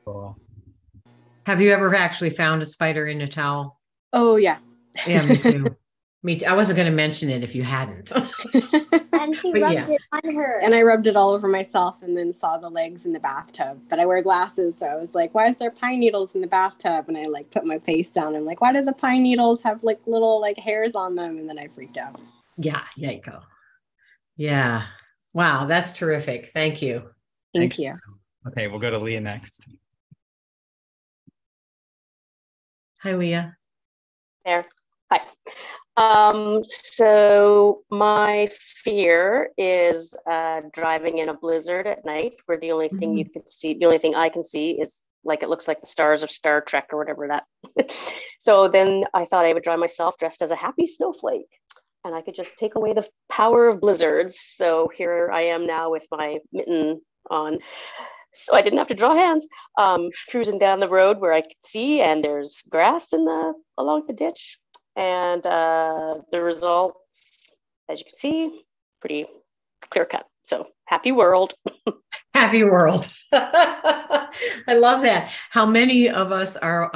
Cool. Have you ever actually found a spider in a towel? Oh, yeah. Yeah, me too. Me too. I wasn't going to mention it if you hadn't. And she rubbed it on her. And I rubbed it all over myself and then saw the legs in the bathtub. But I wear glasses, so I was like, why is there pine needles in the bathtub? And I like put my face down and like, why do the pine needles have like little like hairs on them? And then I freaked out. Yeah, there you go. Yeah. Wow, that's terrific. Thank you. Thank you. Okay, we'll go to Leah next. Hi, Leah. There. Hi. So my fear is driving in a blizzard at night, where the only thing you can see, the only thing I can see is like, it looks like the stars of Star Trek or whatever that. So then I thought I would draw myself dressed as a happy snowflake, and I could just take away the power of blizzards. So here I am now with my mitten on. So I didn't have to draw hands, cruising down the road where I could see, and there's grass along the ditch. And the results, as you can see, pretty clear cut. So happy world. Happy world. I love that. How many of us are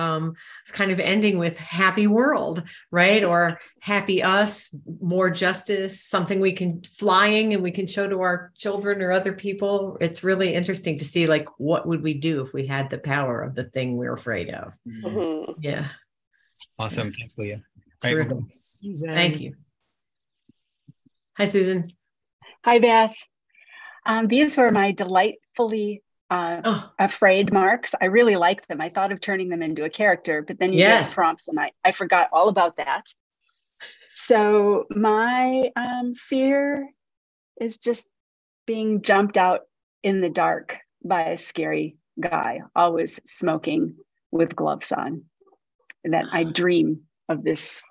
kind of ending with happy world, right? Or happy us, more justice, something we can flying and we can show to our children or other people. It's really interesting to see, like, what would we do if we had the power of the thing we're afraid of? Yeah. Awesome. Thanks, Leah. Right, Susan. Thank you. Hi, Susan. Hi, Beth. These were my delightfully afraid marks. I really liked them. I thought of turning them into a character, but then you get prompts and I forgot all about that. So my fear is just being jumped out in the dark by a scary guy, always smoking with gloves on. And that I dream of this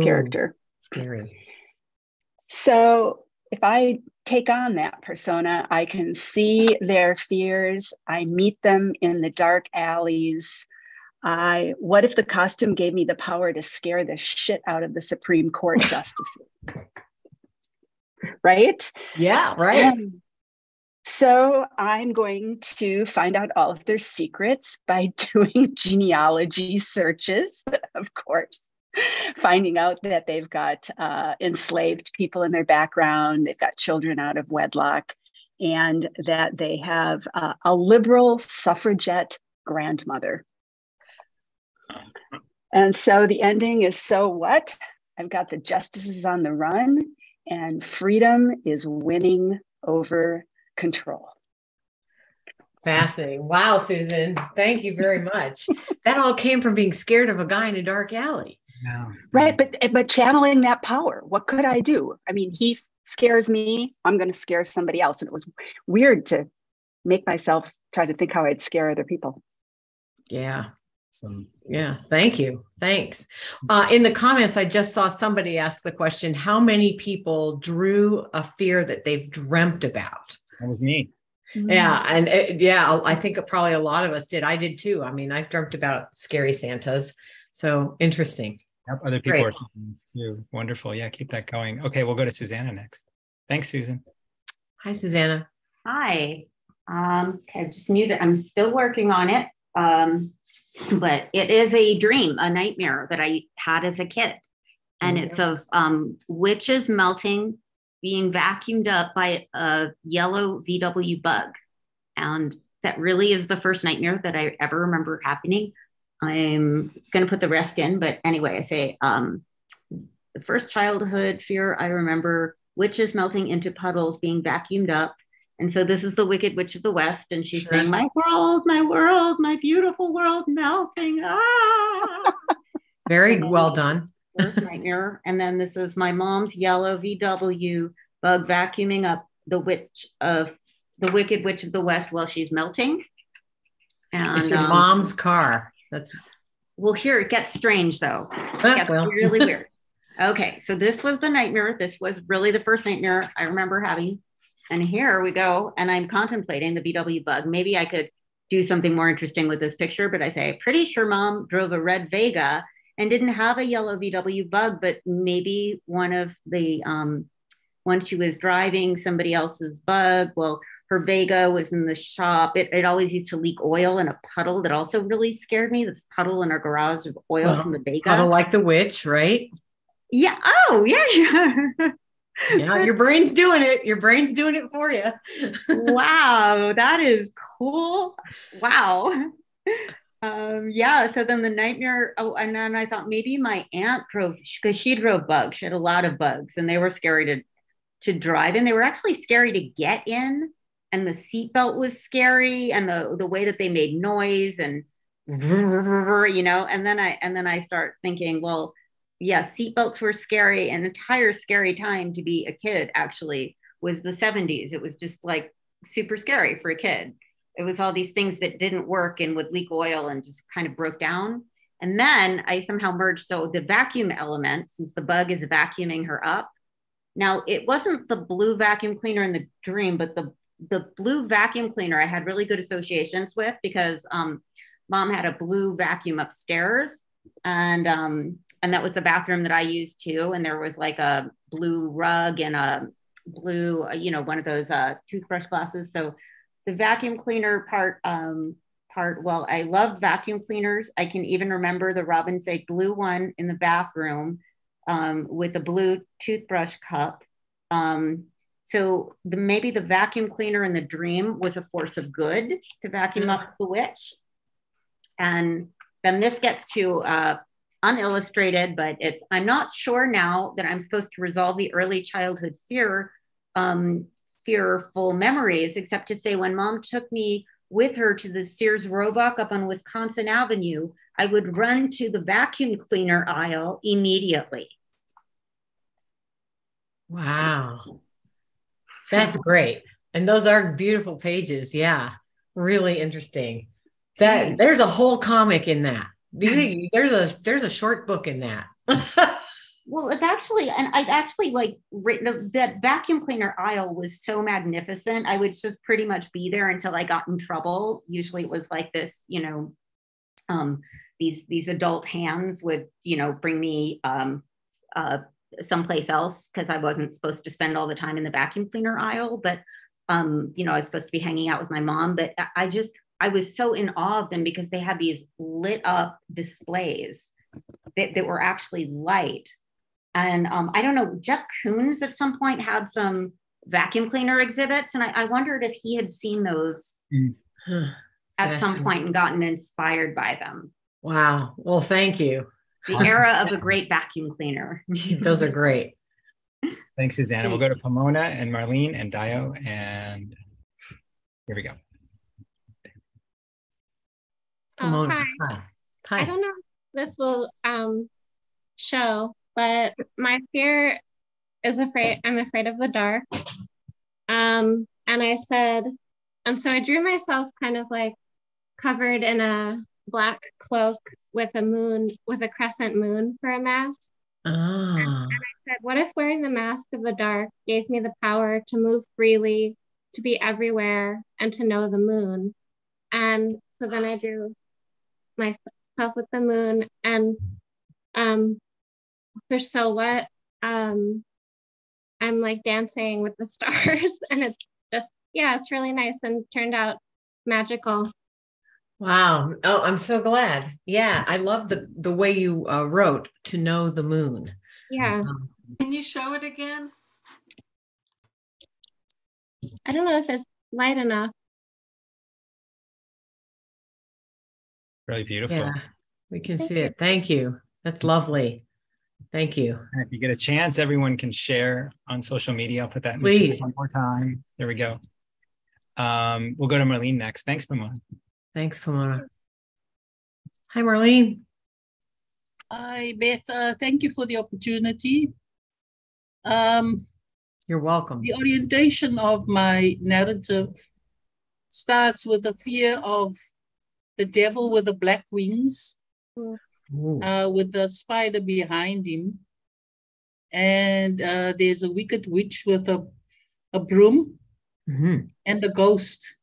character. Scary. So if I take on that persona, I can see their fears. I meet them in the dark alleys. What if the costume gave me the power to scare the shit out of the Supreme Court justices? Right? Yeah, right. So I'm going to find out all of their secrets by doing genealogy searches, of course. Finding out that they've got enslaved people in their background, they've got children out of wedlock, and that they have a liberal suffragette grandmother. And so the ending is, so what? I've got the justices on the run, and freedom is winning over control. Fascinating. Wow, Susan. Thank you very much. That all came from being scared of a guy in a dark alley. No. Right, but channeling that power, what could I do? I mean, he scares me, I'm going to scare somebody else. And it was weird to make myself try to think how I'd scare other people. Yeah. Yeah, thank you. Thanks. In the comments, I just saw somebody ask the question, how many people drew a fear that they've dreamt about? That was me. Yeah. And I think probably a lot of us did. I did too. I mean, I've dreamt about scary Santas. So interesting. Yep, other people Great. are seeing this too. Wonderful. Yeah, keep that going. Okay, we'll go to Susanna next. Thanks, Susan. Hi, Susanna. Hi. Okay, I'm just muted. I'm still working on it. But it is a dream, a nightmare that I had as a kid. And it's of witches melting, being vacuumed up by a yellow VW bug. And that really is the first nightmare that I ever remember happening. I'm going to put the rest in, but anyway, I say the first childhood fear I remember, witches melting into puddles, being vacuumed up. And so this is the Wicked Witch of the West, and she's saying, my world, my beautiful world melting. Ah! Very well done. First nightmare. And then this is my mom's yellow VW bug vacuuming up the Wicked Witch of the West while she's melting. And it's your mom's car. Well, here it gets strange though. It gets really weird. Okay, so this was the nightmare. This was really the first nightmare I remember having. And here we go. And I'm contemplating the VW bug. Maybe I could do something more interesting with this picture, but I say, pretty sure mom drove a red Vega and didn't have a yellow VW bug, but maybe one of the, when she was driving somebody else's bug, well, her Vega was in the shop. It always used to leak oil in a puddle that also really scared me. This puddle in our garage of oil from the Vega. Puddle like the witch, right? Yeah. Oh, yeah. Yeah, your brain's doing it. Your brain's doing it for you. Wow, that is cool. Wow. Yeah. So then the nightmare. Oh, and then I thought maybe my aunt drove, because she drove bugs. She had a lot of bugs, and they were scary to drive in. They were actually scary to get in, and the seatbelt was scary, and the way that they made noise, and you know. And then I start thinking, well, yeah, seatbelts were scary. An entire scary time to be a kid actually was the 70s. It was just like super scary for a kid. It was all these things that didn't work and would leak oil and just kind of broke down. And then I somehow merged. So the vacuum element, since the bug is vacuuming her up. Now it wasn't the blue vacuum cleaner in the dream, but the blue vacuum cleaner I had really good associations with, because mom had a blue vacuum upstairs. And that was the bathroom that I used too. And there was like a blue rug and a blue, one of those toothbrush glasses. So the vacuum cleaner part, well, I love vacuum cleaners. I can even remember the Robin's Egg blue one in the bathroom with a blue toothbrush cup. So maybe the vacuum cleaner in the dream was a force of good to vacuum up the witch. And then this gets to unillustrated, but I'm not sure now that I'm supposed to resolve the early childhood fearful memories, except to say when mom took me with her to the Sears Roebuck up on Wisconsin Avenue, I would run to the vacuum cleaner aisle immediately. Wow. That's great. And those are beautiful pages. Yeah. Really interesting. That there's a whole comic in that. There's a short book in that. Well, it's actually, and I actually like written that vacuum cleaner aisle was so magnificent. I would just pretty much be there until I got in trouble. Usually it was like this, these adult hands would, bring me someplace else because I wasn't supposed to spend all the time in the vacuum cleaner aisle. But, I was supposed to be hanging out with my mom, but I was so in awe of them because they had these lit up displays that were actually light. And I don't know, Jeff Koons at some point had some vacuum cleaner exhibits. And I wondered if he had seen those at some point and gotten inspired by them. Wow. Well, thank you. The era of a great vacuum cleaner. Those are great. Thanks, Susanna. We'll go to Pomona and Marlene and Dio. And here we go. Pomona. Hi. I don't know if this will show, but my fear is I'm afraid of the dark. And I said, and so I drew myself kind of like covered in a black cloak with a crescent moon for a mask. And I said, what if wearing the mask of the dark gave me the power to move freely, to be everywhere, and to know the moon? And so then I drew myself with the moon, and for So What, I'm like dancing with the stars, and it's just, it's really nice and turned out magical. Wow. Oh, I'm so glad. Yeah, I love the way you wrote "to know the moon." Yeah. Can you show it again? I don't know if it's light enough. Really beautiful. Yeah, we can see it. Thank you. That's lovely. Thank you. And if you get a chance, everyone can share on social media. I'll put that in the Please. chat one more time. There we go. We'll go to Marlene next. Thanks, Pomona. Thanks, Pomona. Hi, Marlene. Hi, Beth. Thank you for the opportunity. You're welcome. The orientation of my narrative starts with the fear of the devil with the black wings, with the spider behind him. And there's a wicked witch with a broom and a ghost.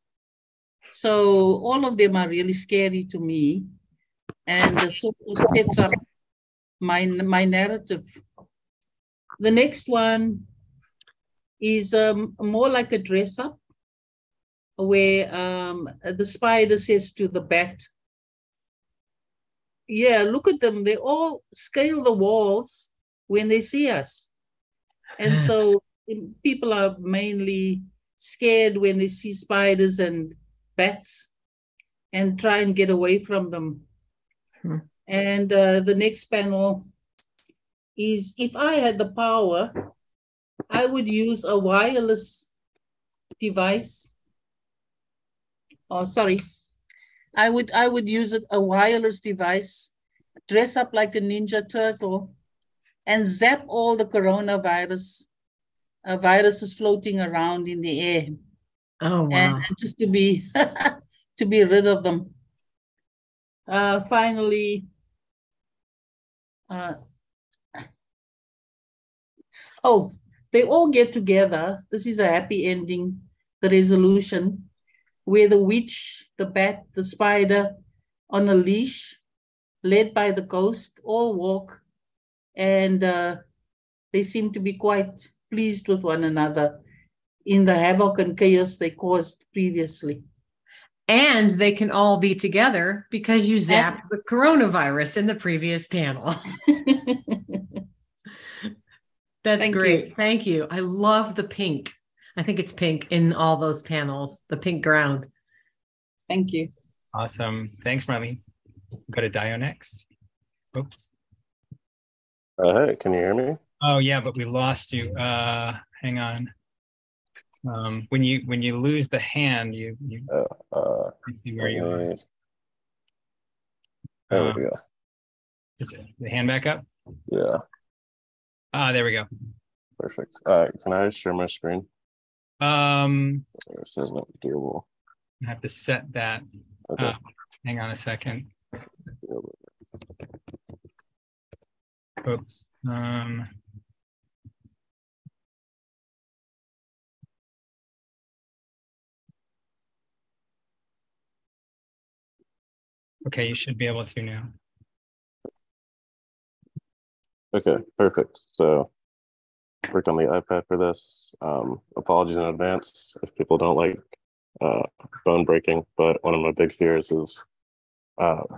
So all of them are really scary to me. And the sort of sets up my narrative. The next one is more like a dress up, where the spider says to the bat, yeah, look at them. They all scale the walls when they see us. And so people are mainly scared when they see spiders and bats and try and get away from them. And the next panel is, if I had the power, I would use a wireless device. Oh, sorry. I would use a wireless device, dress up like a Ninja Turtle, and zap all the coronavirus viruses floating around in the air. Oh, wow. And just to be to be rid of them. Finally, they all get together. This is a happy ending, the resolution, where the witch, the bat, the spider on a leash, led by the ghost, all walk, and they seem to be quite pleased with one another in the havoc and chaos they caused previously. And they can all be together because you zapped the coronavirus in the previous panel. That's great. Thank you. I love the pink. I think it's pink in all those panels, the pink ground. Thank you. Awesome. Thanks, Marlene. Go to Dio next. Oops. Hey, can you hear me? Oh yeah, but we lost you. Hang on. When you lose the hand, you see where you are. There we go. Is it the hand back up? Yeah. There we go. Perfect. All right, can I share my screen? This is not doable. I have to set that. Okay. Hang on a second. Oops. Okay, you should be able to now. Okay, perfect. So worked on the iPad for this. Apologies in advance if people don't like bone breaking, but one of my big fears is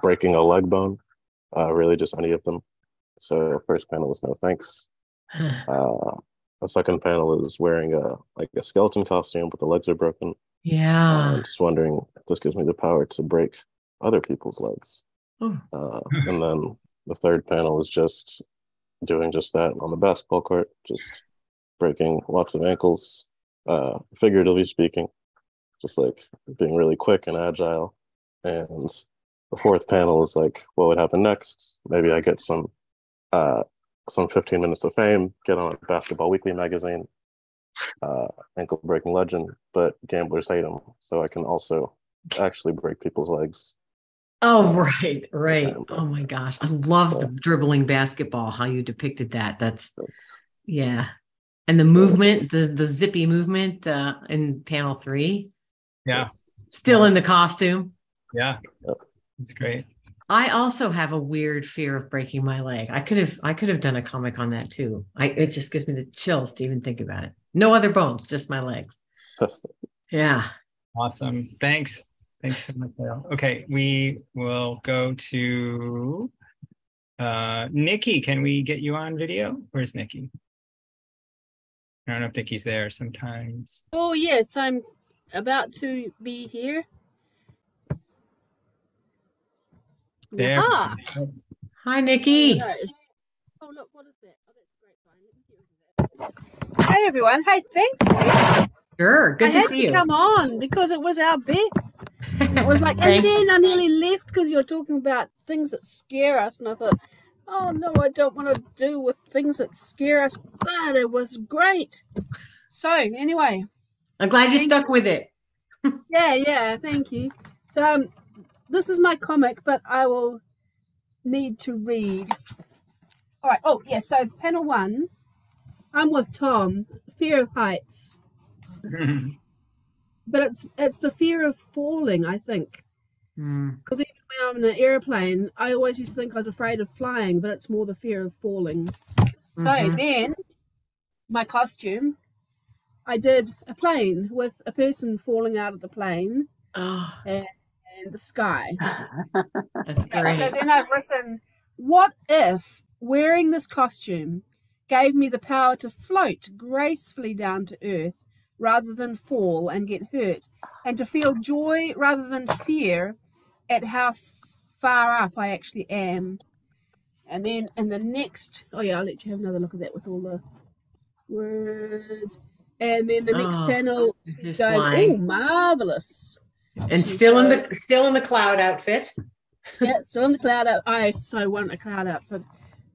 breaking a leg bone, really just any of them. So first panel is no thanks. The second panel is wearing a skeleton costume, but the legs are broken. Yeah. Just wondering if this gives me the power to break other people's legs. And then the third panel is just doing just that on the basketball court, just breaking lots of ankles, figuratively speaking, just like being really quick and agile. And the fourth panel is like, what would happen next? Maybe I get some 15 minutes of fame, get on Basketball Weekly magazine, ankle breaking legend, but gamblers hate them. So I can also actually break people's legs. Oh, right. Oh my gosh. I love the dribbling basketball, how you depicted that. Yeah. And the movement, the zippy movement in panel 3. Yeah. Still in the costume. Yeah. It's great. I also have a weird fear of breaking my leg. I could have done a comic on that too. It just gives me the chills to even think about it. No other bones, just my legs. Yeah. Awesome. Thanks so much, Dale. Okay, we will go to Nikki. Can we get you on video? Where's Nikki? I don't know if Nikki's there sometimes. Oh, yes, I'm about to be here. There. Aha. Hi, Nikki. Oh, look, what is that? Oh, that's great. Hey, everyone. Hey, thanks. Sure, good to see you. I had to come on because it was our bet. It was like, and then I nearly left because you were talking about things that scare us, and I thought, oh no, I don't want to do with things that scare us, but it was great. So anyway, I'm glad you stuck with it. Yeah, thank you. So this is my comic, but I will need to read. All right. Oh yes. So panel 1, I'm with Tom. Fear of heights. But it's the fear of falling, I think. Because even when I'm in an airplane, I always used to think I was afraid of flying, but it's more the fear of falling. So then, my costume, I did a plane with a person falling out of the plane and the sky. That's great. So then I've written, what if wearing this costume gave me the power to float gracefully down to earth rather than fall and get hurt, and to feel joy rather than fear at how far up I actually am. And then in the next, I'll let you have another look at that with all the words. And then the next panel, oh, marvelous! And still in the cloud outfit. Yeah, still in the cloud outfit. I so want a cloud outfit.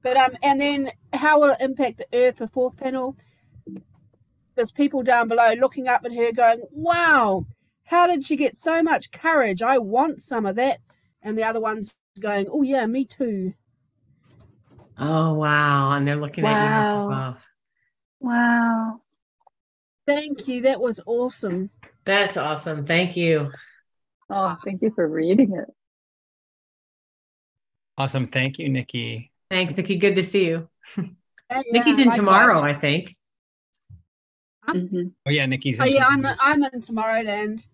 But and then how will it impact the earth? The fourth panel. There's people down below looking up at her going, wow, how did she get so much courage? I want some of that. And the other one's going, oh yeah, me too. Oh, wow. And they're looking at you up above. Wow. Thank you. That was awesome. That's awesome. Thank you. Oh, thank you for reading it. Awesome. Thank you, Nikki. Thanks, Nikki. Good to see you. likewise. Nikki's in tomorrow, I think. Oh yeah, Nikki's in. Oh yeah, I'm in Tomorrowland.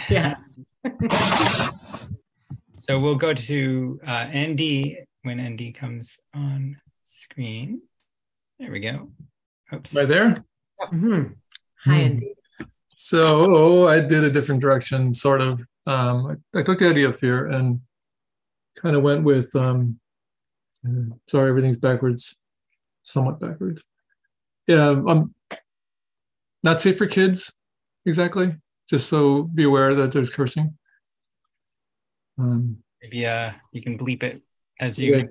Yeah. So we'll go to ND when ND comes on screen. There we go. Oops. Right there? Hi, ND. So I did a different direction, sort of. I took the idea of fear and kind of went with, sorry, everything's backwards, somewhat backwards. Yeah, not safe for kids, exactly. Just so be aware that there's cursing. Maybe you can bleep it as you. Yeah,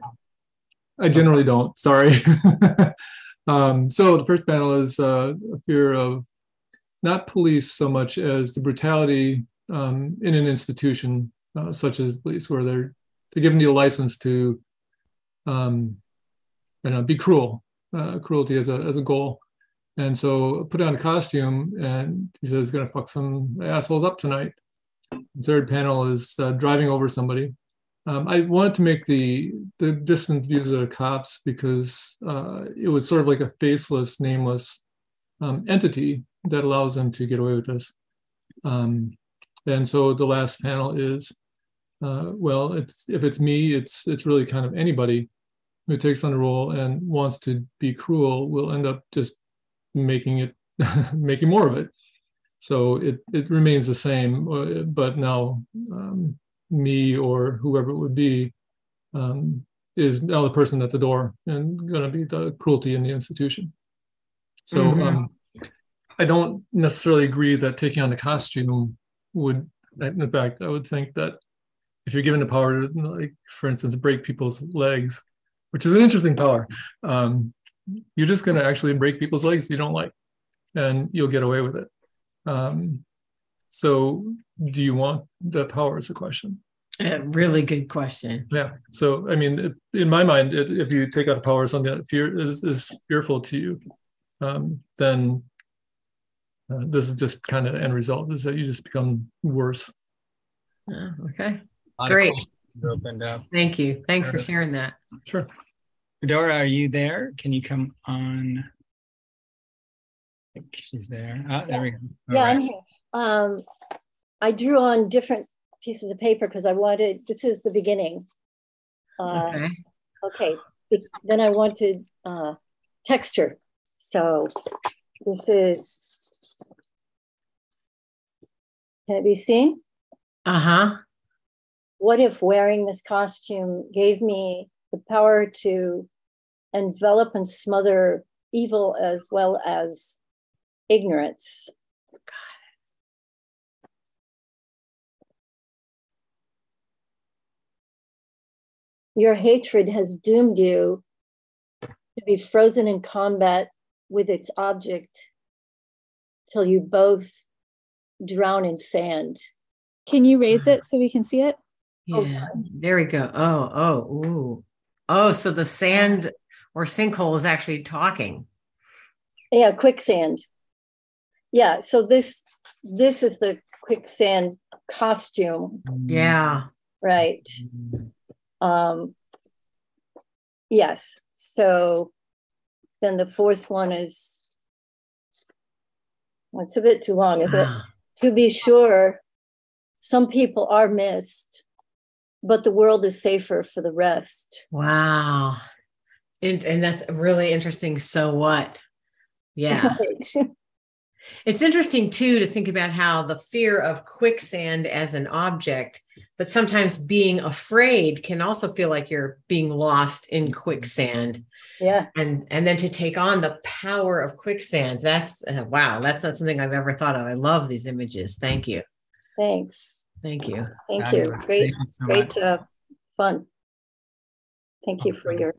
I generally don't. Sorry. So the first panel is a fear of not police so much as the brutality in an institution such as police, where they're giving you a license to be cruel. Cruelty as a goal. And so put on a costume, and he says, gonna fuck some assholes up tonight. The third panel is driving over somebody. I wanted to make the distant views of the cops because it was sort of like a faceless, nameless entity that allows them to get away with this. And so the last panel is, well, if it's me, it's really kind of anybody who takes on the role and wants to be cruel will end up just making more of it. So it remains the same, but now me or whoever it would be is now the person at the door and going to be the cruelty in the institution. So I don't necessarily agree that taking on the costume would, in fact, I would think that if you're given the power to, like, for instance, break people's legs, which is an interesting power, you're just going to actually break people's legs you don't like, and you'll get away with it. So do you want that power is a question. A really good question. Yeah. So, I mean, in my mind, if you take out a power, something that is fearful to you, then this is just kind of the end result, is that you just become worse. Okay. Great. Opened up. Thank you. Thanks for sharing that. Sure. Fedora, are you there? Can you come on? I think she's there. Oh, there we go. Yeah, I'm here. I drew on different pieces of paper because I wanted, this is the beginning. Okay. Then I wanted texture. So this is, can it be seen? What if wearing this costume gave me the power to envelop and smother evil as well as ignorance? Your hatred has doomed you to be frozen in combat with its object till you both drown in sand. Can you raise it so we can see it? Yeah, there we go. Oh, so the sand or sinkhole is actually talking. Yeah, quicksand. Yeah, so this is the quicksand costume. Yeah. Right. Yes. So then the fourth one is, well, it's a bit too long, isn't it? To be sure, some people are missed, but the world is safer for the rest. Wow. And that's really interesting. So what? Yeah. Right. It's interesting too to think about how the fear of quicksand as an object, but sometimes being afraid can also feel like you're being lost in quicksand. Yeah. And then to take on the power of quicksand, that's wow, that's not something I've ever thought of. I love these images. Thank you. Thanks. Thank you. Thank you. Great, great fun. Thank you for your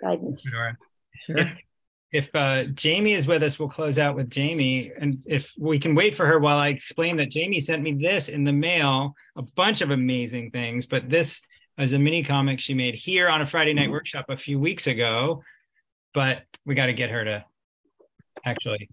guidance. Sure. If Jamie is with us, we'll close out with Jamie. And if we can wait for her while I explain that Jamie sent me this in the mail, a bunch of amazing things, but this is a mini comic she made here on a Friday night workshop a few weeks ago, but we got to get her to actually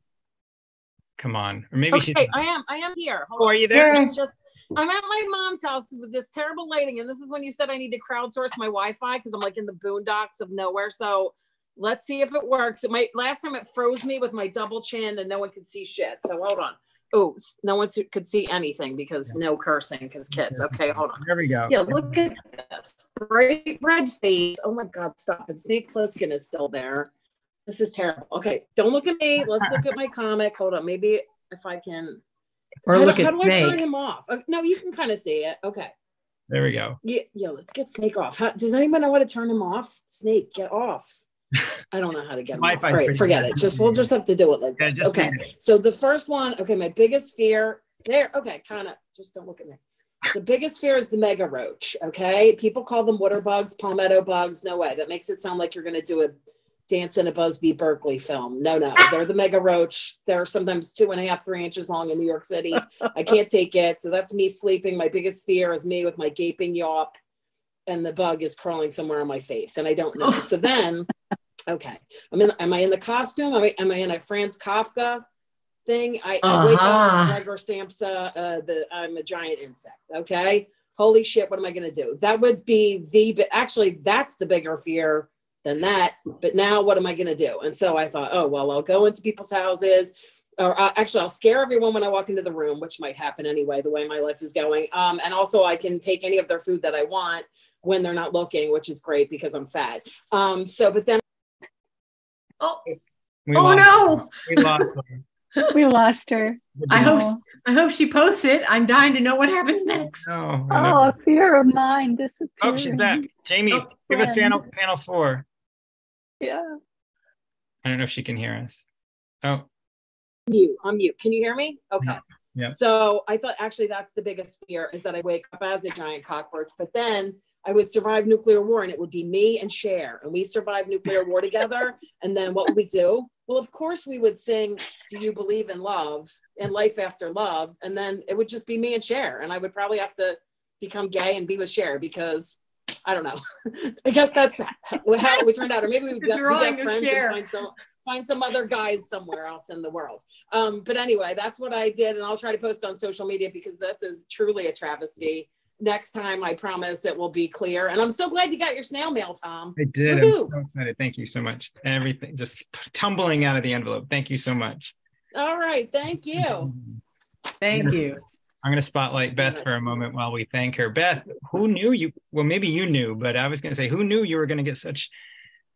come on. Or maybe she's... I am here. Hold on. Are you there? It's just, I'm at my mom's house with this terrible lighting. And this is when you said I need to crowdsource my Wi-Fi because I'm like in the boondocks of nowhere. So let's see if it works. Last time it froze me with my double chin and no one could see shit. So hold on. Oh, no one could see anything because no cursing because kids. Okay, hold on. There we go. Yeah, look at this. Bright red face. Oh my God, stop it. Snake Plissken is still there. This is terrible. Okay, don't look at me. Let's look at my comic. Hold on. Maybe if I can. Or look at How do Snake. I turn him off? No, you can kind of see it. Okay. There we go. Yeah, let's get Snake off. Does anyone know how to turn him off? Snake, get off. I don't know how to get them off. All right, forget it. We'll just have to do it like this. Okay. So the first one, okay, my biggest fear there. Okay, kind of just don't look at me. The biggest fear is the mega roach. Okay. People call them water bugs, palmetto bugs. No way. That makes it sound like you're going to do Dance in a Busby Berkeley film. No, they're the mega roach. They're sometimes 2.5, 3 inches long in New York City. I can't take it. So that's me sleeping. My biggest fear is me with my gaping yaw, and the bug is crawling somewhere on my face, and I don't know. So then, okay, am I in the costume? Am I in a Franz Kafka thing? I wake up, Gregor Samsa, I'm a giant insect. Okay, holy shit, what am I gonna do? That would be actually that's the bigger fear than that. But now what am I gonna do? And so I thought, oh well, I'll go into people's houses, or actually I'll scare everyone when I walk into the room, which might happen anyway, the way my life is going. And also I can take any of their food that I want when they're not looking, which is great because I'm fat. But then, no, we lost her. We lost her. I hope she posts it. I'm dying to know what happens next. No, a fear of mine disappeared. Oh, she's back. Jamie, give us panel 4. Yeah. I don't know if she can hear us. Oh. I'm mute. Can you hear me? Okay. Yeah. So I thought actually that's the biggest fear, is that I wake up as a giant cockroach, but then I would survive nuclear war, and it would be me and Cher, and we survive nuclear war together. And then what would we do? Well, of course we would sing "Do You Believe in Love" and "Life After Love," and then it would just be me and Cher, and I would probably have to become gay and be with Cher because I don't know. I guess that's how it would turn out, or maybe we'd be best friends and find some other guys somewhere else in the world. But anyway, that's what I did, and I'll try to post on social media because this is truly a travesty. Next time, I promise it will be clear. And I'm so glad you got your snail mail, Tom. I did. I'm so excited. Thank you so much. Everything just tumbling out of the envelope. Thank you so much. All right. Thank you. Thank you. I'm going to spotlight Beth for a moment while we thank her. Beth, who knew you? Well, maybe you knew, but I was going to say, who knew you were going to get such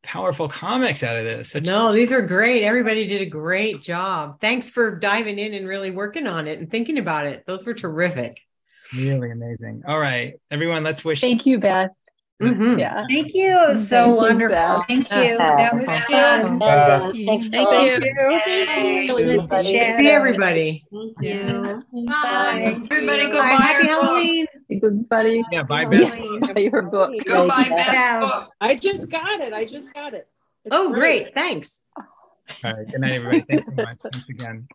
powerful comics out of this? No, these are great. Everybody did a great job. Thanks for diving in and really working on it and thinking about it. Those were terrific. Really amazing. All right, everyone, let's wish. Thank you, Beth. Mm-hmm. Yeah. Thank you. So wonderful. Thank you. That was fun. Thanks. Thank you. See everybody. Thank you. Bye. Everybody go buy Happy Halloween. Everybody. Yeah, buy Beth's buy your book. Go buy Beth's book. I just got it. It's great. Thanks. All right. Good night, everybody. Thanks so much. Thanks again.